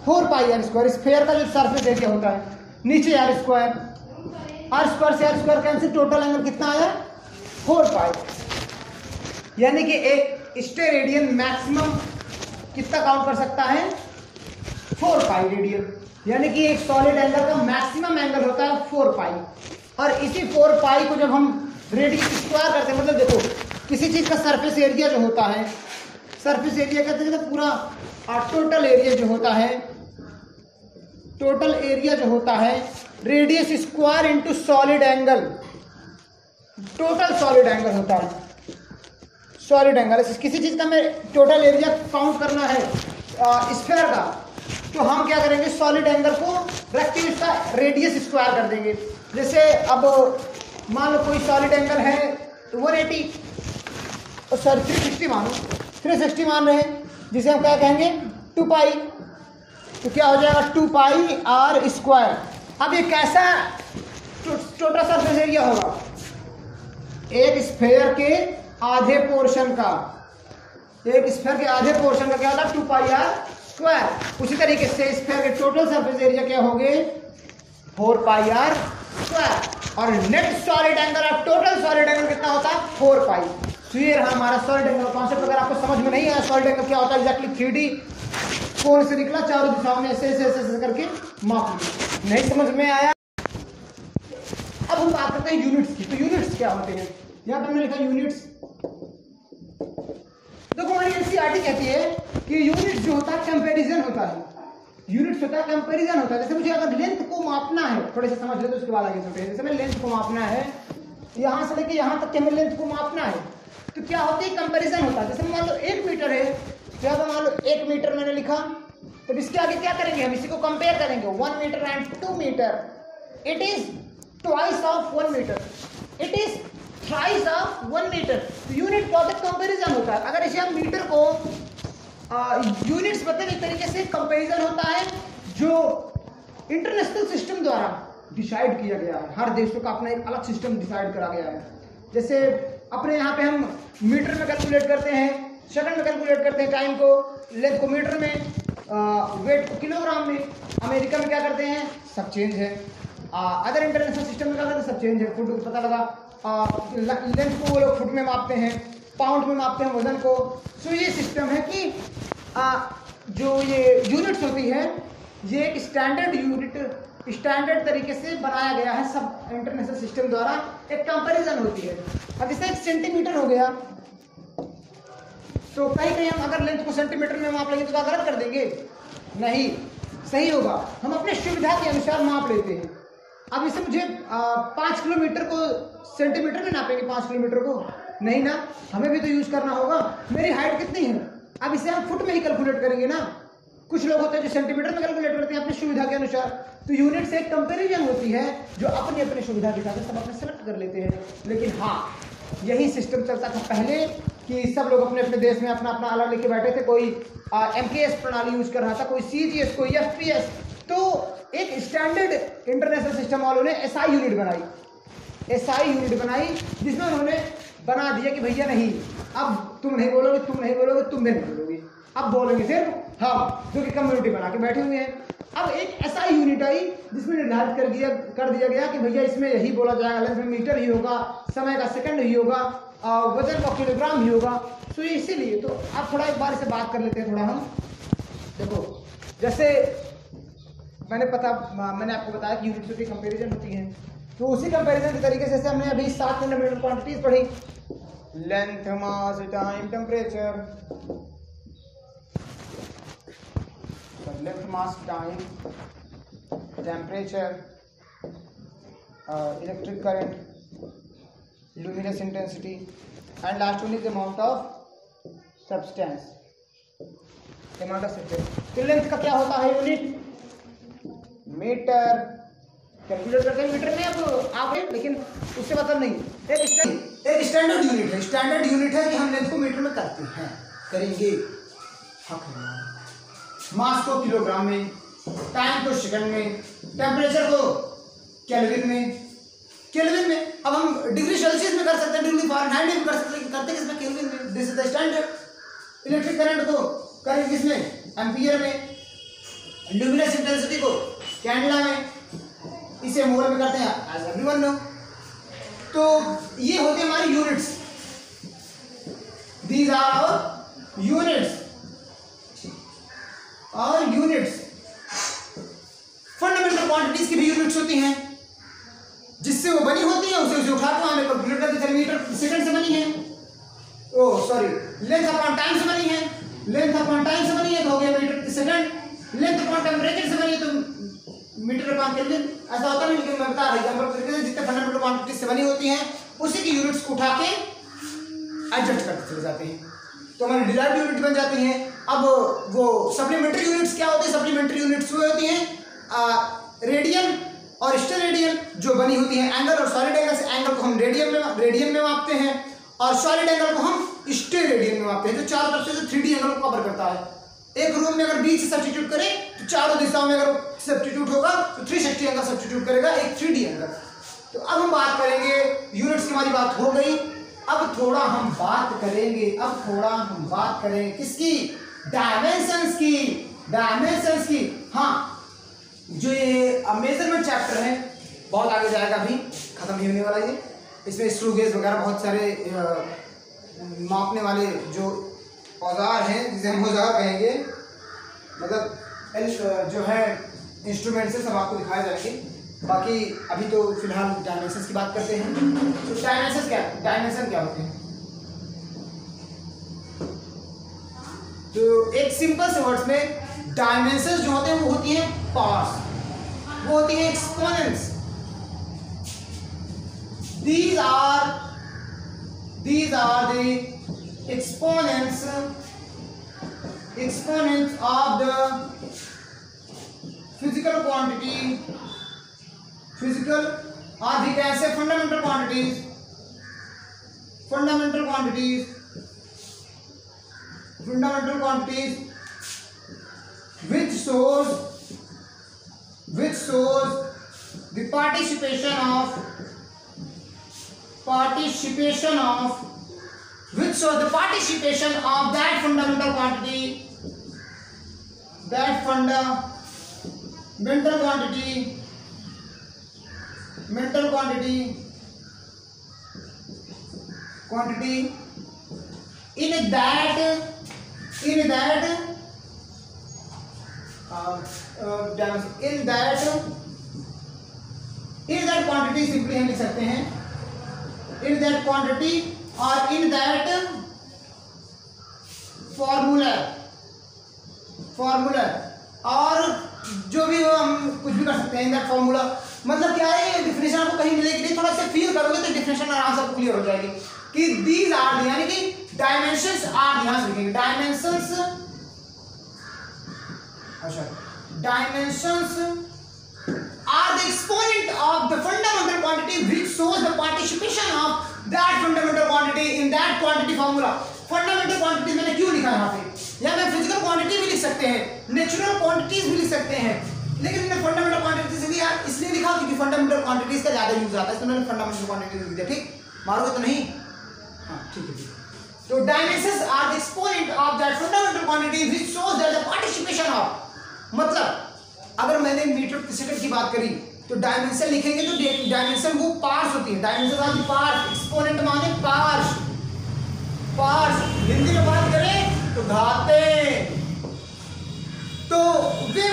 4 pi r square. Sphere का जो सरफेस एरिया होता है, नीचे आर स्क्वायर से r square cancel, total angle कितना आया? 4 पाई। यानी कि एक स्टेरेडियन मैक्सिमम कितना काउंट कर सकता है? 4 पाई रेडियन। यानी कि एक सॉलिड एंगल का मैक्सिमम एंगल होता है 4 पाई। और इसी 4 पाई को जब हम रेडियस स्क्वायर करते हैं, मतलब देखो किसी चीज का सरफेस एरिया जो होता है, सरफेस एरिया कहते हैं पूरा टोटल एरिया जो होता है radius square into solid angle, total solid angle होता है। सॉलिड एंगल किसी चीज का हमें टोटल एरिया काउंट करना है स्फेयर का, तो हम क्या करेंगे? सॉलिड एंगल को रख के इसका रेडियस स्क्वायर कर देंगे। जैसे अब मान लो कोई सॉलिड एंगल है 180, सॉरी 360 मानो, 360 मान रहे हैं, जिसे हम क्या कहेंगे? 2 पाई। तो क्या हो जाएगा? 2 पाई आर स्क्वायर। अब ये कैसा टोटल सरफेस एरिया होगा? एक स्फेयर के आधे पोर्शन का, क्या होता है? 2 पाई आर स्क्वायर। उसी तरीके से स्फेयर के टोटल सरफेस एरिया क्या होंगे? 4 पाई आर स्क्वायर। और नेट सॉलिड एंगल और टोटल सॉलिड एंगल कितना होता है? 4 पाई। तो ये रहा हमारा सॉलिड एंगल कॉन्सेप्ट। अगर आपको समझ में नहीं आया सॉलिड एंगल क्या होता है एग्जैक्टली, 3D कोण से निकला, चारों दिशाओं में ऐसे करके माप लिया। नहीं समझ में आया? अब हम बात करते हैं यूनिट्स की। तो यूनिट्स क्या होते हैं? यहाँ पे हमने लिखा यूनिट्स। देखो हमारी एनसीईआरटी कहती है कि यूनिट जो होता है कंपैरिजन होता है। यूनिट्स होता है कंपैरिजन होता है। जैसे मुझे अगर लेंथ को मापना है, थोड़े से समझ ले तो उसके बाद आगे चलते हैं। जैसे मैं लेंथ को मापना है, यहाँ से लेके यहाँ तक के हमें लेंथ को मापना है, तो क्या होती है? कंपैरिजन होता है। जैसे मान लो 1 मीटर है, तो यहाँ पर मान लो 1 मीटर मैंने लिखा, तो इसके आगे क्या करेंगे? हम इसी को कंपेयर करेंगे। 1 metre and 2 metre, it is twice of 1 metre, it is thrice of 1 metre. तो यूनिट क्या होता है? कंपेरिजन होता है। अगर इसे हम मीटर को यूनिट्स मतलब एक तरीके से कंपैरिजन होता है जो इंटरनेशनल सिस्टम द्वारा डिसाइड किया गया है। हर देशों का अपना एक अलग सिस्टम डिसाइड करा गया है। जैसे अपने यहाँ पे हम मीटर में कैलकुलेट करते हैं सेकंड में कैलकुलेट करते हैं टाइम को, लेंथ को मीटर में, वेट को किलोग्राम में। अमेरिका में क्या करते हैं, सब चेंज है। अदर इंटरनेशनल सिस्टम में क्या करते हैं, सब चेंज है। फुट को पता लगा, लेंथ को वो लोग फुट में मापते हैं, पाउंड में मापते हैं वजन को। सो ये सिस्टम है कि जो ये यूनिट्स होती है ये एक स्टैंडर्ड यूनिट, स्टैंडर्ड तरीके से बनाया गया है सब इंटरनेशनल सिस्टम द्वारा। एक कंपैरिजन होती है। अब जैसे एक सेंटीमीटर हो गया, तो कहीं कहीं हम अगर लेंथ को सेंटीमीटर में माप लेंगे तो क्या गलत कर देंगे, नहीं, सही होगा। हम अपने सुविधा के अनुसार माप लेते हैं। अब इसे मुझे 5 किलोमीटर को सेंटीमीटर में नापेंगे, 5 किलोमीटर को नहीं ना, हमें भी तो यूज करना होगा। मेरी हाइट कितनी है, अब इसे हम फुट में ही कैलकुलेट करेंगे ना। कुछ लोग होते हैं जो सेंटीमीटर में कैलकुलेट करते हैं अपनी सुविधा के अनुसार। तो यूनिट से एक कंपैरिजन होती है जो अपनी अपनी सुविधा के हिसाब से सब अपने सेलेक्ट कर लेते हैं। लेकिन हाँ, यही सिस्टम चलता था पहले कि सब लोग अपने अपने देश में अपना अपना अलग लेके बैठे थे। कोई MKS प्रणाली यूज कर रहा था, कोई CGS, कोई FPS। तो एक स्टैंडर्ड इंटरनेशनल सिस्टम वालों ने SI यूनिट बनाई, SI यूनिट बनाई, जिसमें उन्होंने बना दिया कि भैया नहीं, अब तुम नहीं बोलोगे, तुम नहीं बोलोगे, तुम भी नहीं बोलोगे, अब बोलेंगे सिर्फ हम, जो कि कम्युनिटी बना के बैठे हुए हैं। अब एक SI यूनिट आई जिसमें निर्धारित कर दिया गया कि भैया इसमें यही बोला जाएगा, लेंथ में मीटर ही होगा, समय का सेकंड ही होगा, वजन का किलोग्राम ही होगा। तो इसीलिए तो आप थोड़ा एक बार इसे बात कर लेते हैं थोड़ा हम। देखो, जैसे मैंने आपको बताया कि यूनिट्स की कंपैरिजन होती है, तो उसी कंपैरिजन के तरीके से हमने अभी 7 फंडामेंटल क्वांटिटीज पढ़ी, length, mass, time, temperature, length, mass, time, temperature, electric current, luminous intensity, and last one is the amount of substance, amount of substance। तो लेंथ का क्या होता है यूनिट, मीटर, कैलकुलेट करते हैं मीटर में। अब आप लेकिन उससे मतलब नहीं, एक स्टैंडर्ड यूनिट है, स्टैंडर्ड यूनिट है कि हम लेंथ को मीटर में करते हैं, करेंगे। मास को किलोग्राम में, टाइम को सेकंड में, टेम्परेचर को केल्विन में, केल्विन में। अब हम डिग्री सेल्सियस में कर सकते हैं, डिग्री फ़ारेनहाइट में कर सकते हैं, करते किसमें, केल्विन में। This is the standard. Electric current को करें किसमें, एम्पियर में। ल्यूमिनस इंटेंसिटी को कैंडला में, इसे मोल में करते हैं, एज एवरीवन नो। तो ये होते हैं हमारी units, these are our units. और यूनिट्स फंडामेंटल क्वांटिटीज की भी यूनिट्स होती हैं, जिससे वो बनी होती है, उसे उठाते हैं, हमें कैलकुलेट करते हैं। मीटर सेकंड से बनी है, ओ सॉरी, लेंथ अपॉन टाइम से बनी है, लेंथ अपॉन टाइम से बनी है तो हो गया metre second. Length upon temperature से बनी है तो मीटर अपॉन केल्विन। ऐसा होता नहीं, लेकिन मैं बता रही हूँ जितने फंडामेंटल क्वांटिटीज से बनी होती हैं उसी की यूनिट्स को उठा के एडजस्ट करते चले जाते हैं, तो हमारी डिराइव्ड यूनिट बन जाती हैं। अब वो सप्लीमेंट्री यूनिट्स क्या होती है, सप्लीमेंट्री यूनिट्स वो होती हैं रेडियन और स्टेरेडियन, जो बनी होती है एंगल और सॉलिड एंगल से। एंगल को हम रेडियन में मापते हैं और सॉलिड एंगल को हम स्टेरेडियन में मापते हैं, जो चारों तरफ से 3D एंगल को कवर करता है। एक रूम में अगर बीच से सब्स्टिट्यूट करें तो चारों दिशाओं में अगर सब्स्टिट्यूट होगा तो 360 एंगल सब्स्टिट्यूट करेगा, एक 3D एंगल। तो अब हम बात करेंगे, यूनिट्स की हमारी बात हो गई। अब थोड़ा हम बात करेंगे किसकी, डायमेंशंस की, डायमेंशंस की। हाँ, जो ये मेजरमेंट चैप्टर है बहुत आगे जाएगा, अभी खत्म नहीं होने वाला ये। इसमें स्क्रू गेज वगैरह बहुत सारे मापने वाले जो औजार हैं, जिसे हम औजार कहेंगे, मतलब जो है इंस्ट्रूमेंट से, सब आपको दिखाए जाएंगे। बाकी अभी तो फिलहाल डायमेंशंस की बात करते हैं। तो डायमेंशन क्या होते हैं, तो एक सिंपल से वर्ड्स में डायमेंशंस जो होते हैं वो होती हैं पार्ट्स, वो होती हैं exponents. These are the exponents of the physical quantity, physical, or we can say fundamental quantities, which shows the participation of which which shows the participation of that fundamental quantity, mental quantity in that quantity, simply हम लिख सकते हैं in that quantity और in that formula और जो भी हो हम कुछ भी कर सकते हैं इन दैट फॉर्मूला। मतलब क्या है, ये डिफिनेशन आपको कहीं मिलेगी नहीं, थोड़ा सा फील करोगे तो डिफिनेशन आराम से क्लियर हो जाएगी कि दीज आर, यानी कि डायमेंशंस आर, यहां से लिखेंगे dimensions are the exponent of the fundamental quantity which shows the participation of that fundamental quantity in that quantity formula। Fundamental quantity मैंने क्यों लिखा यहाँ पे, या मैं फिजिकल क्वांटिटी भी लिख सकते हैं, नेचुरल क्वांटिटीज भी लिख सकते हैं, लेकिन मैंने फंडामेंटल क्वांटिटीज इसलिए लिखा क्योंकि फंडामेंटल क्वांटिटीज का ज्यादा यूज आता है, तो मैंने फंडामेंटल क्वांटिटीज लिख दिया। ठीक, मारोगे तो नहीं? हाँ ठीक है। तो dimensions are the exponent of that fundamental quantity which shows that the participation of, मतलब अगर मैंने मीटर प्रति सेकंड की बात करी तो डायमेंशन लिखेंगे तो डायमेंशन वो पार्ट्स होती है, dimension are the part, exponent माने पार्ट्स, हिंदी में बात करें तो घाते, तो वे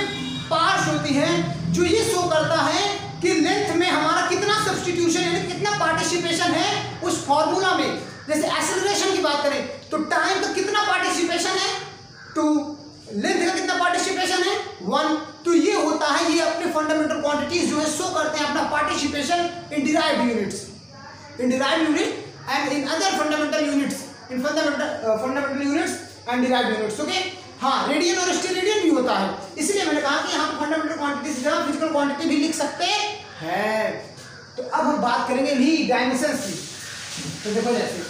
पार्ट्स होती हैं जो ये शो करता है कि लेंथ में हमारा कितना सब्स्टिट्यूशन यानी कितना पार्टिसिपेशन है उस फॉर्मूला में। जैसे एक्सेलरेशन की बात करें तो टाइम का कितना पार्टिसिपेशन है 2, लेंथ का कितना पार्टिसिपेशन है 1। तो ये होता है, ये अपने फंडामेंटल क्वांटिटीज जो है शो करते हैं अपना participation in derived unit and in other fundamental units, in fundamental units and derived units. Okay, हाँ रेडियन और स्टेरेडियन भी होता है, इसलिए मैंने कहा कि यहाँ फंडामेंटल क्वांटिटी से जगह फिजिकल क्वांटिटी भी लिख सकते हैं। तो अब हम बात करेंगे भी डायमेंशंस की। तो देखो जैसे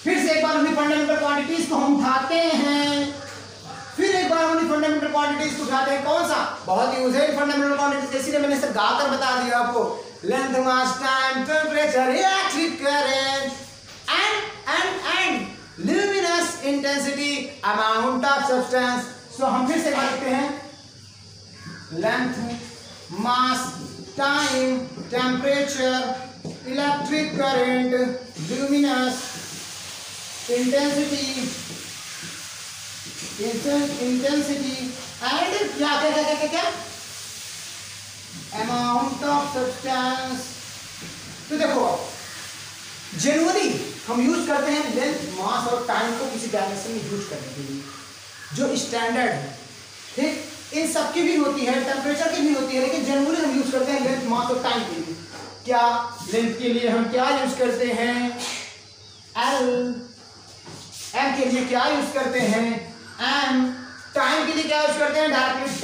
फिर से एक बार अपनी फंडामेंटल क्वांटिटीज को हम उठाते हैं, फिर एक बार अपनी फंडामेंटल क्वांटिटीज को उठाते हैं। कौन सा बहुत यूज है फंडामेंटल क्वांटिटीज, इसलिए मैंने इसे गाकर बता दिया आपको। Length, mass, time, temperature, electric current and luminous intensity, amount of substance। सो हम फिर से बात करते हैं length, mass, time, temperature, electric current, luminous intensity and क्या amount of substance। तो देखो जनरली हम यूज करते हैं लेंथ, मास और टाइम को किसी डायमेंशन में यूज करने के लिए जो स्टैंडर्ड है। ठीक, इन सब की भी होती है, टेम्परेचर की भी होती है, लेकिन जनरली हम यूज करते हैं लेंथ, मास और टाइम के लिए। क्या लेंथ के लिए हम क्या यूज करते हैं L, M के लिए क्या यूज करते हैं M, टाइम के लिए क्या यूज करते हैं डायरेक्टली T।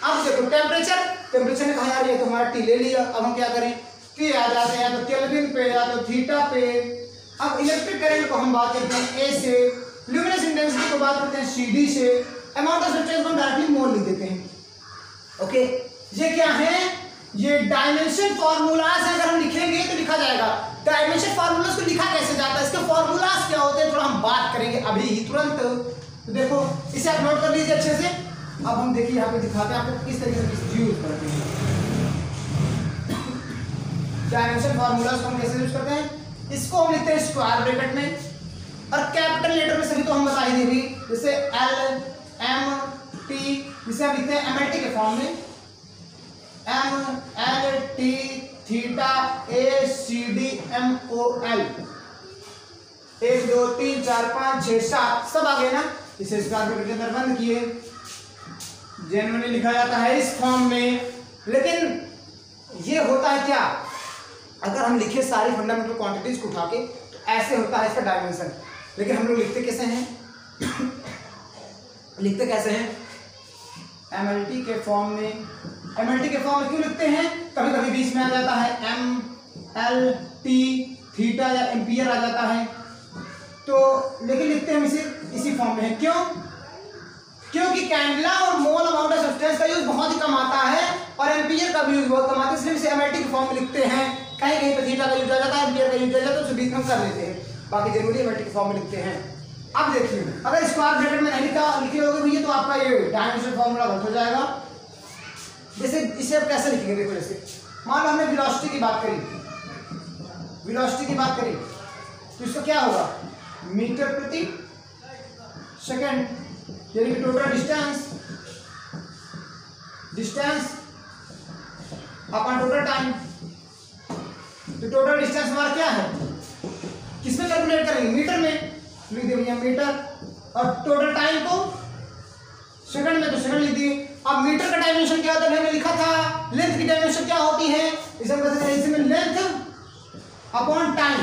अब देखो टेम्परेचर ने कहा यार ये तो हमारा T ले लिया, अब हम क्या करें T आ जाते हैं तो केल्विन पे या तो थीटा पे। अब इलेक्ट्रिक करंट को हम बात करते हैं A से, ल्यूमिनस इंटेंसिटी को बात करते हैं CD से, अमाउंट ऑफ सब्सटेंस को हम डायरेक्टली मोल लिख देते हैं। ओके, ये क्या है, ये डायमेंशन फार्मूलाज अगर हम लिखेंगे तो लिखा जाएगा। डायमेंशन फार्मूलाज को लिखा कैसे जाता है, इसके फार्मूलाज क्या होते हैं थोड़ा हम बात करेंगे अभी ही तुरंत। तो देखो इसे आप नोट कर लीजिए अच्छे से। अब हम देखिए यहाँ पे दिखाते हैं आपको किस तरीके से यूज करते हैं डायमेंशन फार्मूलाज को हम कैसे यूज करते हैं। इसको हम लिखते हैं स्क्वायर ब्रैकेट में और कैपिटल लेटर में सभी तो हम बता ही देंगे, जैसे L, M, T, जिसे हम लिखते हैं MLT के फॉर्म में MLT, थीटा, ACDMOL। 1 2 3 4 5 6 7 सब आ गए ना। इसे स्क्वायर ब्रैकेट के अंदर बंद किए, जनरली लिखा जाता है इस फॉर्म में। लेकिन ये होता है क्या, अगर हम लिखे सारी फंडामेंटल क्वांटिटीज को उठा के तो ऐसे होता है इसका डायमेंशन। लेकिन हम लोग लिखते कैसे हैं MLT के फॉर्म में। MLT के फॉर्म में क्यों लिखते हैं, कभी कभी बीच में आ जाता है MLT, थीटा या एम्पियर आ जाता है, तो लेकिन लिखते हैं हम इसे इसी फॉर्म में है। क्योंकि कैंडला और मोल अमाउंट ऑफ सब्सटेंस का यूज बहुत ही कम आता है और एम्पियर का भी यूज बहुत कम आता है, इसलिए इसे MLT के फॉर्म में लिखते हैं। कहीं कहीं पे थीटा का यूज आ जाता है, एम्पियर का यूज आ जाता है, तो उसे बीच में कर लेते हैं। बाकी जनरली मैट्रिक के फॉर्म में लिखते हैं। अब देखिए अगर स्क्वायर ब्रैकेट में नहीं लिखे होगे भैया तो आपका ये डायमेंशन फॉर्मूला गलत हो जाएगा। जैसे इसे आप कैसे लिखेंगे, देखो जैसे मान लो हमने वेलोसिटी की बात करी, तो इसका क्या होगा, मीटर प्रति सेकंड, यानी कि total distance upon total time. तो टोटल डिस्टेंस हमारा क्या है, किसमें कैलकुलेट करेंगे, मीटर में लिख दिए भैया मीटर, और टोटल टाइम को सेकंड में, तो सेकंड लिख दिए। अब मीटर का डायमेंशन क्या होता है, हमने लिखा था लेंथ की डायमेंशन क्या होती है, इसे हम कहते हैं इसमें लेंथ अपॉन टाइम।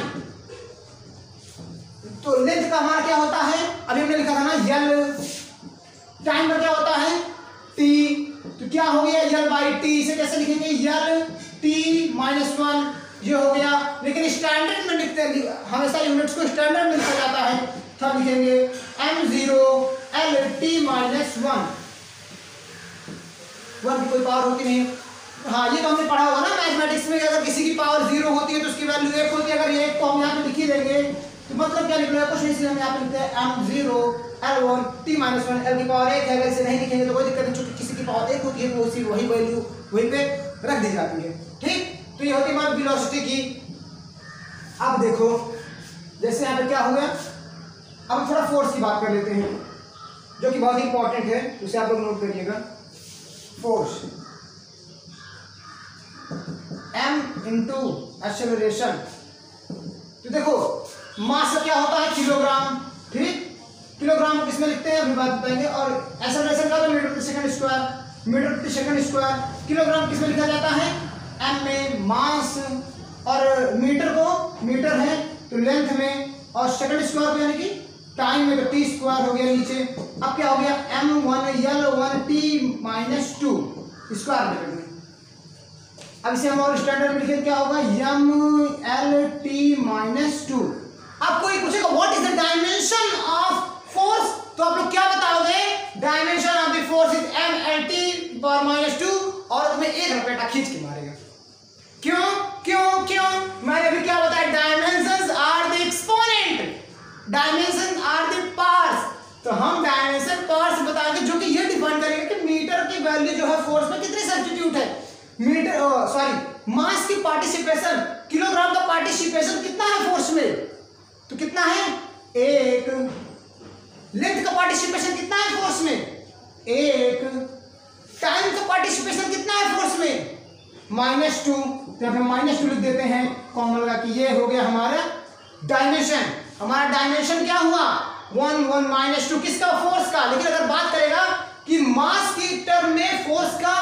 तो लेंथ का हमारा क्या होता है, अभी हमने लिखा था ना एल, टाइम का क्या होता है टी, तो क्या हो गया एल बाई टी, इसे कैसे लिखेंगे एल टी माइनस 1, ये हो गया। लेकिन स्टैंडर्ड में लिखते हैं, हमेशा यूनिट्स को स्टैंडर्ड में लिखा जाता है, तब लिखेंगे m0 l t माइनस 1 की कोई पावर होती नहीं। हाँ ये तो हमने पढ़ा होगा ना मैथमेटिक्स में, अगर किसी की पावर 0 होती है तो उसकी वैल्यू 1 होती है। अगर ये 1 को हम यहाँ पे लिख ही देंगे तो मतलब क्या निकलेगा, कुछ नहीं, हम यहाँ पे लिखते हैं m0 l1 t minus 1, l की पावर 1 है। अगर इसे नहीं लिखेंगे तो कोई दिक्कत नहीं, क्योंकि किसी की पावर 1 होती है तो उसी वही वैल्यू वहीं पे रख दी जाती है। ठीक, तो ये होती है हमारी वेलोसिटी की। अब देखो जैसे यहाँ पे क्या हो गया, अब थोड़ा फोर्स की बात कर लेते हैं जो कि बहुत इंपॉर्टेंट है, उसे आप लोग नोट करिएगा। फोर्स m इंटू एक्सेलरेशन, तो देखो मास क्या होता है किलोग्राम, ठीक, किलोग्राम किसमें लिखते हैं अभी बात बताएंगे। और एक्सेलरेशन का तो मीटर प्रति सेकंड स्क्वायर, किलोग्राम किसमें लिखा जाता है m में, मास, और मीटर को मीटर है तो लेंथ में, और सेकंड स्क्वायर को यानी कि टाइम में, तो टी स्क्वायर हो गया नीचे। अब क्या हो गया m1 l1 t minus 2 square bracket में। अब इसे हम और स्टैंडर्ड में लिखेंगे क्या होगा m l t माइनस 2। अब कोई पूछेगा what is the dimension of force, तो आप लोग क्या बताओगे, dimension of the force is m l t power minus 2, और तुम्हें एक रपेटा खींच के मारेगा। क्यों क्यों क्यों, मैंने भी क्या बताया, dimensions are the exponent, dimension are the parts. तो हम डायमेंशन पार्ट्स बताएंगे जो कि ये डिफाइन करेंगे कि मीटर की वैल्यू जो है फोर्स में कितनी सब्स्टिट्यूट है, मीटर सॉरी मास की पार्टिसिपेशन, किलोग्राम का पार्टिसिपेशन कितना है फोर्स में, तो कितना है 1, लेंथ का पार्टिसिपेशन कितना है फोर्स में 1, टाइम का पार्टिसिपेशन कितना है फोर्स में -2, तो यहाँ पे -2 लिख देते हैं कॉमन लगा कि ये हो गया हमारा डायमेंशन। हमारा डायमेंशन क्या हुआ 1 1 -2 किसका, फोर्स का। लेकिन अगर बात करेगा कि मास की टर्म में फोर्स का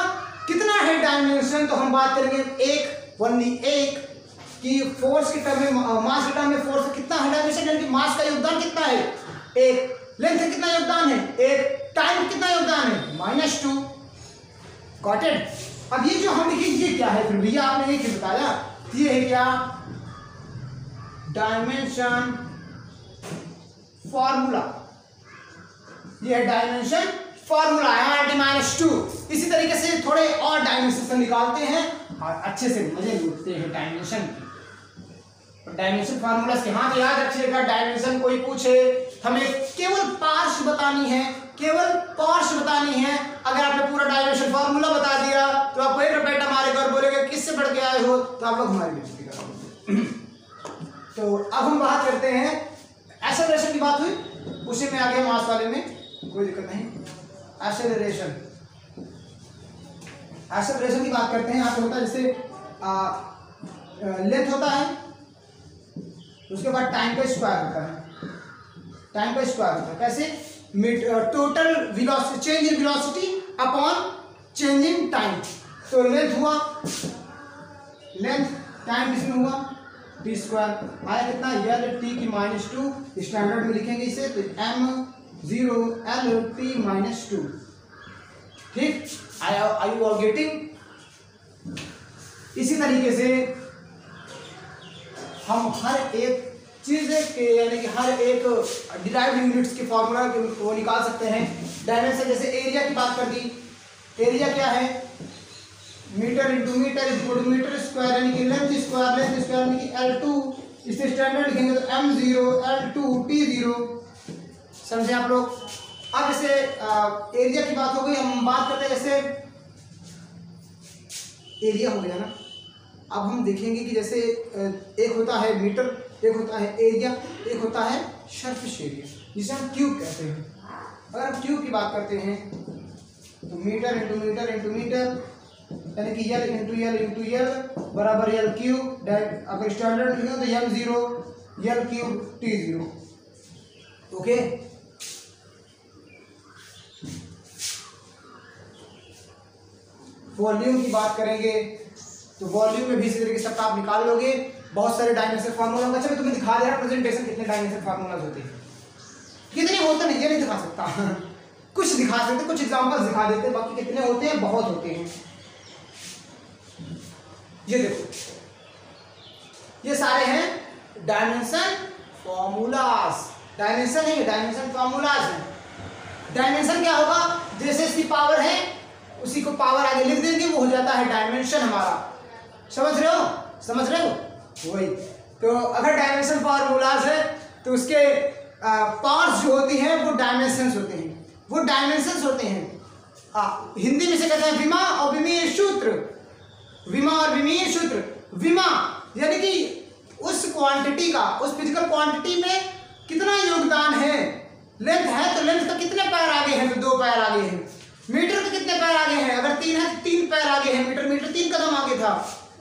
कितना है डायमेंशन, तो हम बात करेंगे 1 कि फोर्स की टर्म में, मास की टर्म में फोर्स का कितना है डायमेंशन, यानी कि मास का योगदान कितना है 1, लेंथ का कितना योगदान है 1, टाइम कितना योगदान है -2। Got it. अब ये जो हम लिखे ये क्या है, फिर भैया आपने ये क्या बताया, ये है क्या डायमेंशन फॉर्मूला, ये है डायमेंशन फॉर्मूला -2। इसी तरीके से थोड़े और डायमेंशन निकालते हैं और अच्छे से मजे लूटते हैं डायमेंशन की। डायमेंशन फॉर्मूला के हाथ याद रखिएगा, डायमेंशन कोई पूछे हमें केवल पार्श्व बतानी है, केवल पार्श्व बतानी है। अगर आपने पूरा डायमेंशन फॉर्मूला बता दिया तो आप कोई रपेटा मारेगा और बोलेगा किससे पढ़ के आए हो, तो आप लोग हमारी बेइज्जती करोगे। तो अब हम बात करते हैं, एक्सेलरेशन की बात हुई, उसी में आ गया मास वाले में, कोई दिक्कत नहीं। एक्सेलरेशन की बात करते हैं। यहाँ पे होता है जैसे लेंथ होता है, उसके बाद टाइम का स्क्वायर होता है, कैसे, total velocity, change in velocity upon change in time. तो लेंथ हुआ, लेंथ टाइम किसमें हुआ टी स्क्वायर, आया कितना l t की -2, स्टैंडर्ड में लिखेंगे इसे, तो m0 l t -2। ठीक, आई यू ऑल गेटिंग। इसी तरीके से हम हर एक चीज के, यानी कि हर एक डिराइव्ड यूनिट्स के फॉर्मूला वो निकाल सकते हैं। डायमेंशन जैसे एरिया की बात कर दी, एरिया क्या है metre into metre equal to metre square, यानी कि लेंथ स्क्वायर यानी कि L2 इसे स्टैंडर्ड लिखेंगे तो m0 l2 t0, समझे आप लोग। अब जैसे एरिया की बात हो गई, हम बात करते हैं जैसे एरिया हो गया ना। अब हम देखेंगे कि जैसे एक होता है मीटर, एक होता है एरिया, एक होता है सरफेस एरिया, जिसे हम क्यूब कहते हैं। अगर हम क्यूब की बात करते हैं तो metre into metre into metre, यानी कि यल इंटू यल बराबर यल क्यूब। अगर स्टैंडर्ड लिखें तो m0 यल क्यूब t0, ओके। वॉल्यूम की बात करेंगे तो वॉल्यूम में भी इसी तरीके से आप निकाल लोगे, बहुत सारे डायमेंशन फार्मूला। अच्छा मैं तुम्हें दिखा दे रहा प्रेजेंटेशन कितने डायमेंशन फार्मूलाज होते हैं, कितने होते नहीं ये नहीं दिखा सकता कुछ दिखा सकते, कुछ एग्जांपल्स दिखा देते, बाकी कितने होते हैं, बहुत होते हैं। ये देखो, ये सारे हैं डायमेंशन फॉर्मूलाज। डायमेंशन है, डायमेंशन फॉर्मूलाज है। डायमेंशन क्या होगा, जैसे इसकी पावर है उसी को पावर आगे लिख देंगे, वो हो जाता है डायमेंशन हमारा। समझ रहे हो, समझ रहे हो वही। तो अगर डायमेंशन फॉर्मूलाज है तो उसके पार्ट्स जो होती हैं वो डायमेंशंस होते हैं, वो डायमेंशंस होते हैं। हिंदी में से कहते हैं विमा और विमीय सूत्र, विमा और विमीय सूत्र। विमा यानी कि उस क्वांटिटी का, उस फिजिकल क्वांटिटी में कितना योगदान है। लेंथ है तो लेंथ का कितने पैर आगे हैं, तो 2 पैर आगे हैं। मीटर के कितने पैर आगे हैं, अगर 3 है तो 3 पैर आगे हैं। मीटर 3 कदम आगे था।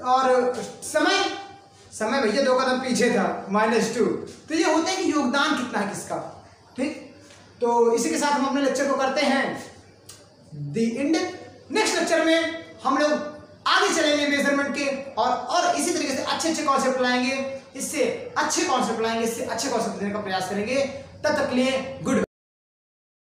और समय भैया 2 कदम पीछे था, -2। तो ये होता है कि योगदान कितना है किसका, ठीक। तो इसी के साथ हम अपने लेक्चर को करते हैं द एंड। नेक्स्ट लेक्चर में हम लोग आगे चलेंगे मेजरमेंट के, और इसी तरीके से अच्छे कॉन्सेप्ट लाएंगे, इससे अच्छे कॉन्सेप्ट लाएंगे, इससे अच्छे कॉन्सेप्ट देने का प्रयास करेंगे। तब तक के लिए गुड।